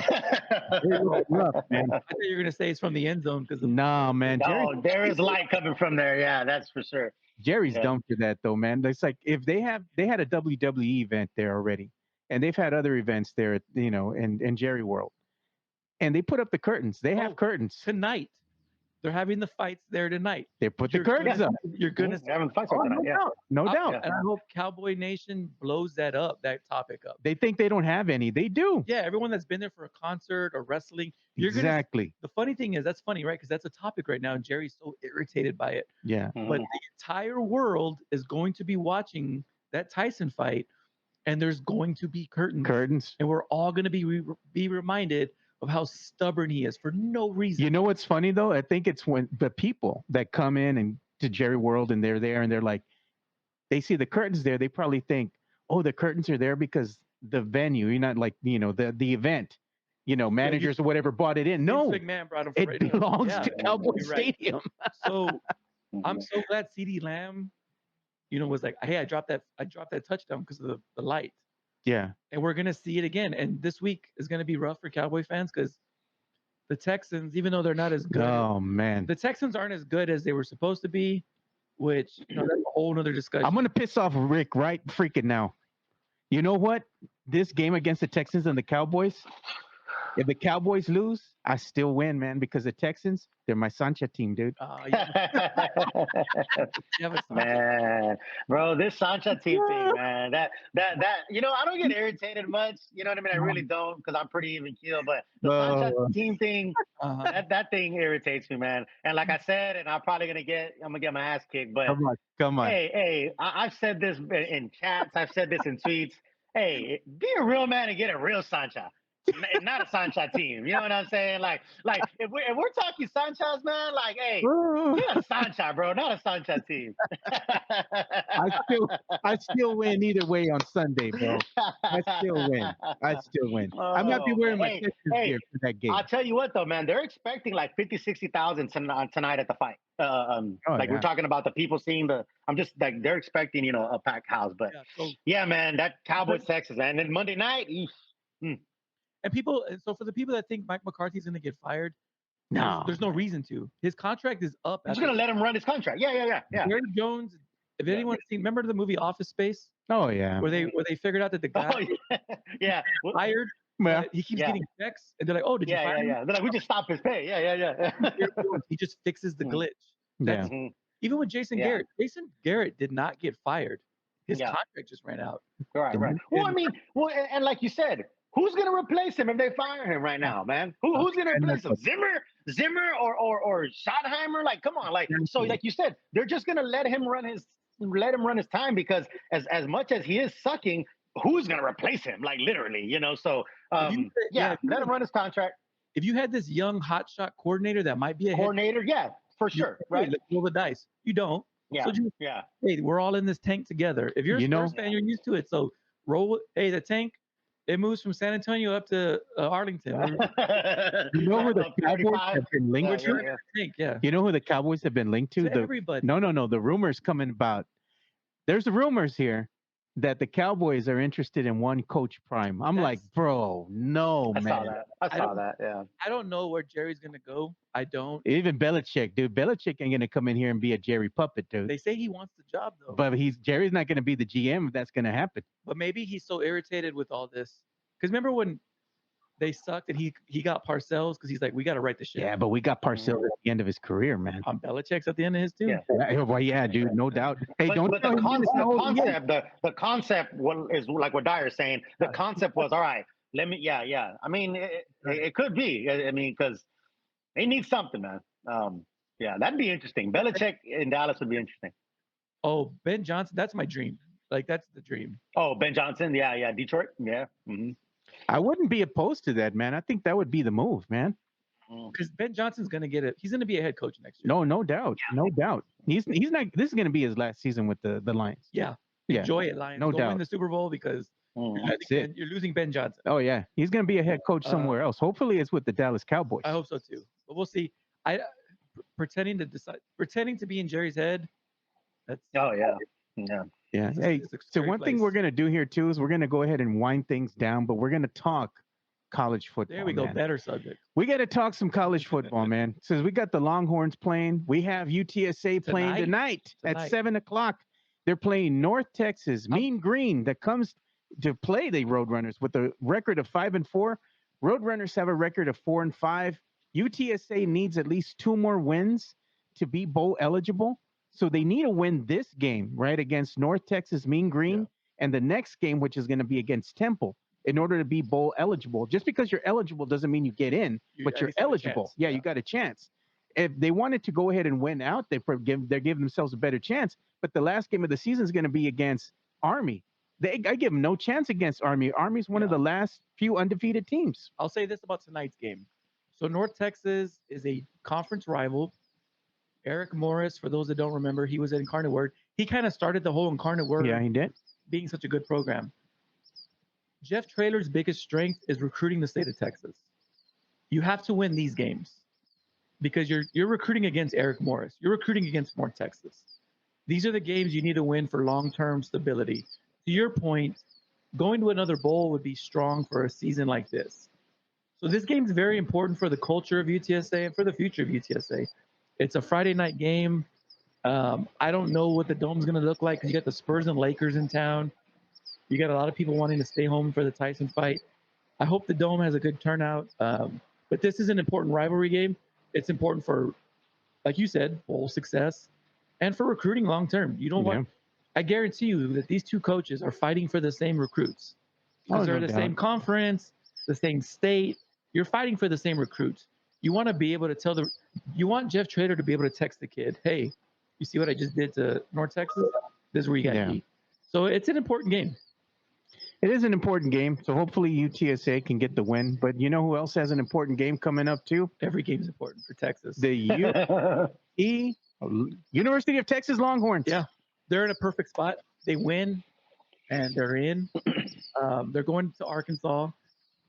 Rough, man. I thought you were going to say it's from the end zone. No, man. No, there is light coming from there. Yeah, that's for sure. Jerry's dumb for that, though, man. It's like if they had a WWE event there already, and they've had other events there, in Jerry World, and they put up the curtains. They have curtains tonight. They're having the fights there tonight. They put the curtains up. You're gonna They're having fights tonight. Yeah. No doubt. And I hope Cowboy Nation blows that topic up. They think they don't have any. They do. Yeah, everyone that's been there for a concert or wrestling. Exactly. The funny thing is, that's funny, right? Because that's a topic right now, and Jerry's so irritated by it. Yeah. But the entire world is going to be watching that Tyson fight, and there's going to be curtains. And we're all going to be reminded of how stubborn he is for no reason. You know what's funny, though? I think it's when the people that come in and to Jerry World and they're there and they're like, they see the curtains there. They probably think, oh, the curtains are there because the venue, you're not like, the event, managers or whatever bought it in. No, McMahon brought him it belongs to Cowboy Stadium. So I'm so glad CeeDee Lamb, was like, hey, I dropped that touchdown because of the light. Yeah. And we're going to see it again. And this week is going to be rough for Cowboy fans because the Texans, even though they're not as good. Oh, man. The Texans aren't as good as they were supposed to be, which, that's a whole other discussion. I'm going to piss off Rick right freaking now. You know what? This game against the Texans and the Cowboys, if the Cowboys lose, I still win, man, because the Texans, they're my Sancha team, dude. Man, bro, this Sancha team thing, man, that I don't get irritated much. You know what I mean? I really don't, because I'm pretty even keel. But the Sancha team thing, that thing irritates me, man. And like I said, and I'm gonna get my ass kicked. But come on. Hey, I've said this in chats. I've said this in tweets. Hey, be a real man and get a real Sancha. Not a Sancha team. You know what I'm saying? Like if we're talking Sanchas, man, like, hey, get a Sancha, bro, not a Sancha team. I still win either way on Sunday, bro. I still win. I might be wearing my gear for that game. I'll tell you what, though, man, they're expecting like 50, 60,000 tonight at the fight. We're talking about the people seeing I'm just like, they're expecting, a packed house. But man, that Cowboys Texas, man. And then Monday night, And so for the people that think Mike McCarthy's going to get fired, there's no reason to. His contract is up. He's going to let him run his contract. Yeah. Jerry Jones, if anyone's seen, remember the movie Office Space? Oh, yeah. Where they figured out that the guy fired. Yeah. He keeps getting checks, and they're like, "Oh, did you fire him?" Yeah. They're like, "We just stopped his pay." Yeah. He just fixes the glitch. Even with Jason Garrett. Jason Garrett did not get fired. His contract just ran out. Right. Well, and like you said, who's going to replace him if they fire him right now, man? Who's going to replace him? Zimmer or Schottenheimer? Like, come on. Like, so like you said, they're just going to let him run his time, because as much as he is sucking, who's going to replace him? Like, literally, So let him run his contract. If you had this young hotshot coordinator that might be a coordinator, for sure, right? Let's roll the dice. You don't. Yeah. So hey, we're all in this tank together. If you're a Spurs fan, you're used to it. So roll. Hey, the tank. It moves from San Antonio up to Arlington. You know who the Cowboys have been linked to? You know who the Cowboys have been linked to? Everybody. No. The rumors coming about. There's the rumors here that the Cowboys are interested in one Coach Prime. I'm like, bro, no, man. I saw that. Yeah. I don't know where Jerry's gonna go. I don't. Even Belichick, dude. Belichick ain't gonna come in here and be a Jerry puppet, dude. They say he wants the job though. But Jerry's not gonna be the GM if that's gonna happen. But maybe he's so irritated with all this. Because remember when they sucked and he got Parcells, because he's like, we got to write the shit. Yeah, but we got Parcells at the end of his career, man. Belichick's at the end of his too. Yeah, dude, no doubt. Hey, but the concept is like what Dyer is saying. The concept was, all right, let me, I mean, it could be. I mean, because they need something, man. That'd be interesting. Belichick in Dallas would be interesting. Oh, Ben Johnson, that's my dream. Like, that's the dream. Oh, Ben Johnson, yeah, Detroit, yeah. Mm-hmm. I wouldn't be opposed to that, man. I think that would be the move, man. Because Ben Johnson's going to get it. He's going to be a head coach next year. No doubt. No doubt. He's not. This is going to be his last season with the Lions. Yeah. Enjoy it, Lions. No Go doubt. Win the Super Bowl, because you're losing Ben Johnson. Oh, yeah. He's going to be a head coach somewhere else. Hopefully it's with the Dallas Cowboys. I hope so, too. But we'll see. Pretending to be in Jerry's head. That's. Oh, yeah. Yeah. Hey, so one thing we're going to do here, too, is we're going to go ahead and wind things down, but we're going to talk college football. There we go. Better subject. We got to talk some college football, man. Since we got the Longhorns playing, we have UTSA playing tonight at 7 o'clock. They're playing North Texas, Mean Green, that comes to play the Roadrunners with a record of 5-4. Roadrunners have a record of 4-5. UTSA needs at least 2 more wins to be bowl eligible. So they need to win this game, right, against North Texas Mean Green, and the next game, which is going to be against Temple, in order to be bowl eligible. Just because you're eligible doesn't mean you get in, but you're eligible. Yeah, you got a chance. If they wanted to go ahead and win out, they're giving themselves a better chance. But the last game of the season is going to be against Army. I give them no chance against Army. Army's one of the last few undefeated teams. I'll say this about tonight's game. So North Texas is a conference rival. Eric Morris, for those that don't remember, he was at Incarnate Word. He kind of started the whole Incarnate Word. Yeah, he did. Being such a good program. Jeff Traylor's biggest strength is recruiting the state of Texas. You have to win these games because you're recruiting against Eric Morris. You're recruiting against North Texas. These are the games you need to win for long-term stability. To your point, going to another bowl would be strong for a season like this. So this game is very important for the culture of UTSA and for the future of UTSA. It's a Friday night game. I don't know what the dome's going to look like because you got the Spurs and Lakers in town. You got a lot of people wanting to stay home for the Tyson fight. I hope the dome has a good turnout. But this is an important rivalry game. It's important for, like you said, bowl success and for recruiting long term. You don't want. I guarantee you that these two coaches are fighting for the same recruits because they're the same conference, the same state. You're fighting for the same recruits. You want to be able to you want Jeff Trader to be able to text the kid, hey, you see what I just did to North Texas? This is where you got to eat. So it's an important game. It is an important game. So hopefully UTSA can get the win. But you know who else has an important game coming up too? Every game is important for Texas. The University of Texas Longhorns. Yeah. They're in a perfect spot. They win, and they're in. They're going to Arkansas.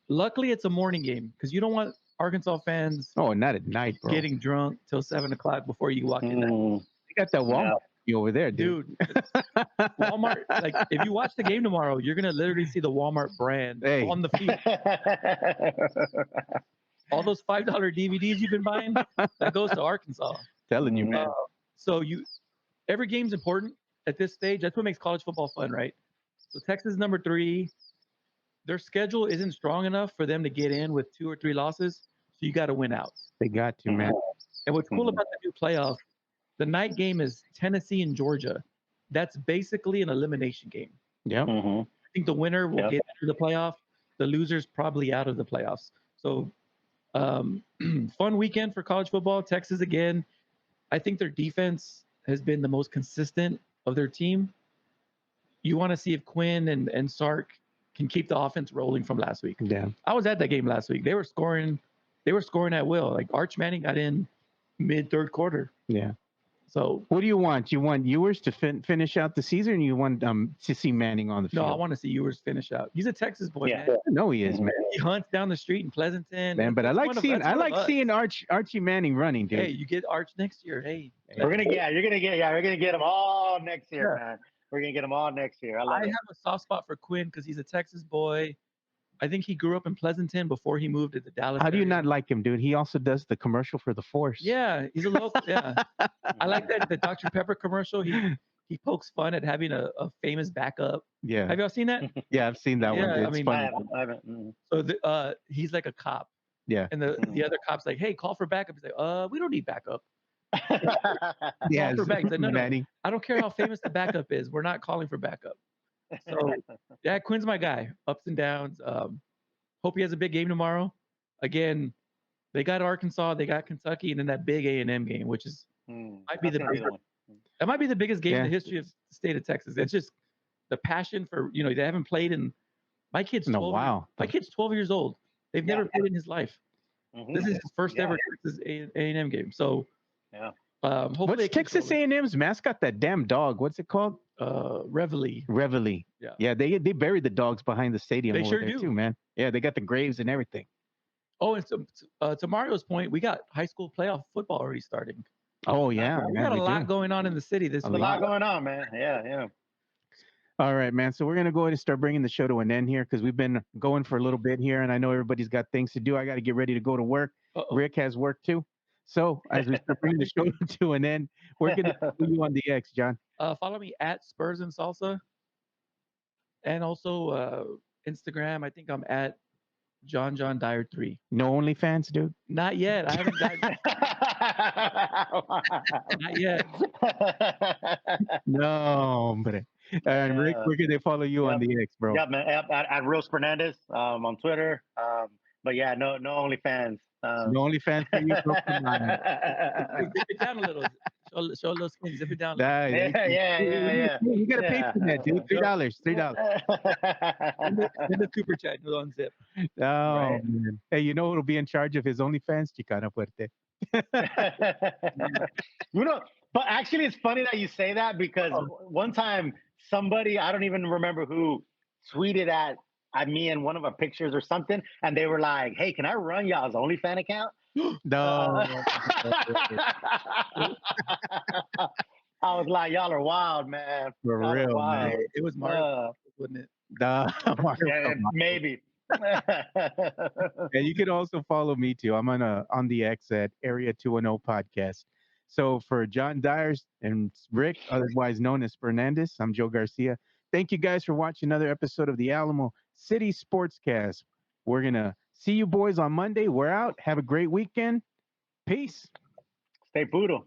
Luckily, it's a morning game because you don't want Arkansas fans. Oh, not at night, bro. Getting drunk till 7 o'clock before you walk in. You got that Walmart over there, dude. Walmart. Like, if you watch the game tomorrow, you're gonna literally see the Walmart brand on the field. All those $5 DVDs you've been buying, that goes to Arkansas. Telling you, man. So every game's important at this stage. That's what makes college football fun, right? So Texas is number 3. Their schedule isn't strong enough for them to get in with 2 or 3 losses. So you got to win out. They got to, man. And what's cool about the new playoff, the night game is Tennessee and Georgia. That's basically an elimination game. Yeah. I think the winner will get into the playoff. The loser's probably out of the playoffs. So fun weekend for college football. Texas again. I think their defense has been the most consistent of their team. You want to see if Quinn and Sark can keep the offense rolling from last week. Yeah. I was at that game last week. They were scoring at will. Like Arch Manning got in mid-third quarter. Yeah. So what do you want? You want Ewers to finish out the season, or you want to see Manning on the field? No, I want to see Ewers finish out. He's a Texas boy, man. No, he is, man. He hunts down the street in Pleasanton. Man, but I like seeing Archie Manning running, dude. Hey, you get Arch next year. Hey, we're gonna get him all next year, man. We're gonna get him all next year. I have a soft spot for Quinn because he's a Texas boy. I think he grew up in Pleasanton before he moved to the Dallas. How do you not like him, dude? He also does the commercial for the Force. Yeah, he's a local. Yeah, I like that the Dr. Pepper commercial. He pokes fun at having a famous backup. Yeah. Have y'all seen that? Yeah, I've seen that one. It's funny. I haven't. So he's like a cop. Yeah. And the other cop's like, hey, call for backup. He's like, we don't need backup. Yeah. Like, no, I don't care how famous the backup is. We're not calling for backup. So yeah, Quinn's my guy. Ups and downs. Hope he has a big game tomorrow. Again, they got Arkansas, they got Kentucky, and then that big A&M game, which is might be the biggest game in the history of the state of Texas. It's just the passion for they haven't played in. My kid's 12. My kid's 12 years old. They've never played in his life. This is his first ever Texas A&M game. So hopefully what's Texas A&M's mascot? That damn dog. What's it called? Reveille. Yeah. They buried the dogs behind the stadium. They over sure there do too, man. Yeah, they got the graves and everything. Oh, and to Mario's point, we got high school playoff football already starting. Oh yeah, we got a lot going on in the city this week. A lot going on, man. Yeah. All right, man. So we're going to go ahead and start bringing the show to an end here because we've been going for a little bit here, and I know everybody's got things to do. I got to get ready to go to work. Rick has work too. So as we start bringing the show to an end, we're going to put you on the X, John. Follow me at Spurs and Salsa. And also Instagram, I think I'm at John Dyer 3. No OnlyFans, dude. Not yet. I haven't gotten. Not yet. No, hombre. And Rick, where can they follow you on the X, bro? Yeah, man. At Real Spurnandez on Twitter. But yeah, no OnlyFans. No OnlyFans for you, bro. Come on. Zip it down a little. Show a little skin. Zip it down. Yeah. You gotta pay for that, dude. $3. Send a super chat. No unzip. Oh, right. Man. Hey, you know who'll be in charge of his OnlyFans? Chicana Fuerte. But actually, it's funny that you say that because one time somebody, I don't even remember who, tweeted at me in one of our pictures or something, and they were like, "Hey, can I run y'all's OnlyFans account?" No. I was like, "Y'all are wild, man." For real, man. It was Mario, wasn't it? Yeah, maybe. And you can also follow me too. I'm on the X at Area 210 Podcast. So for John Dyers and Rick, otherwise known as Spurnandez, I'm Joe Garcia. Thank you guys for watching another episode of the Alamo City Sportscast. We're gonna see you boys on Monday. We're out. Have a great weekend. Peace. Stay poodle.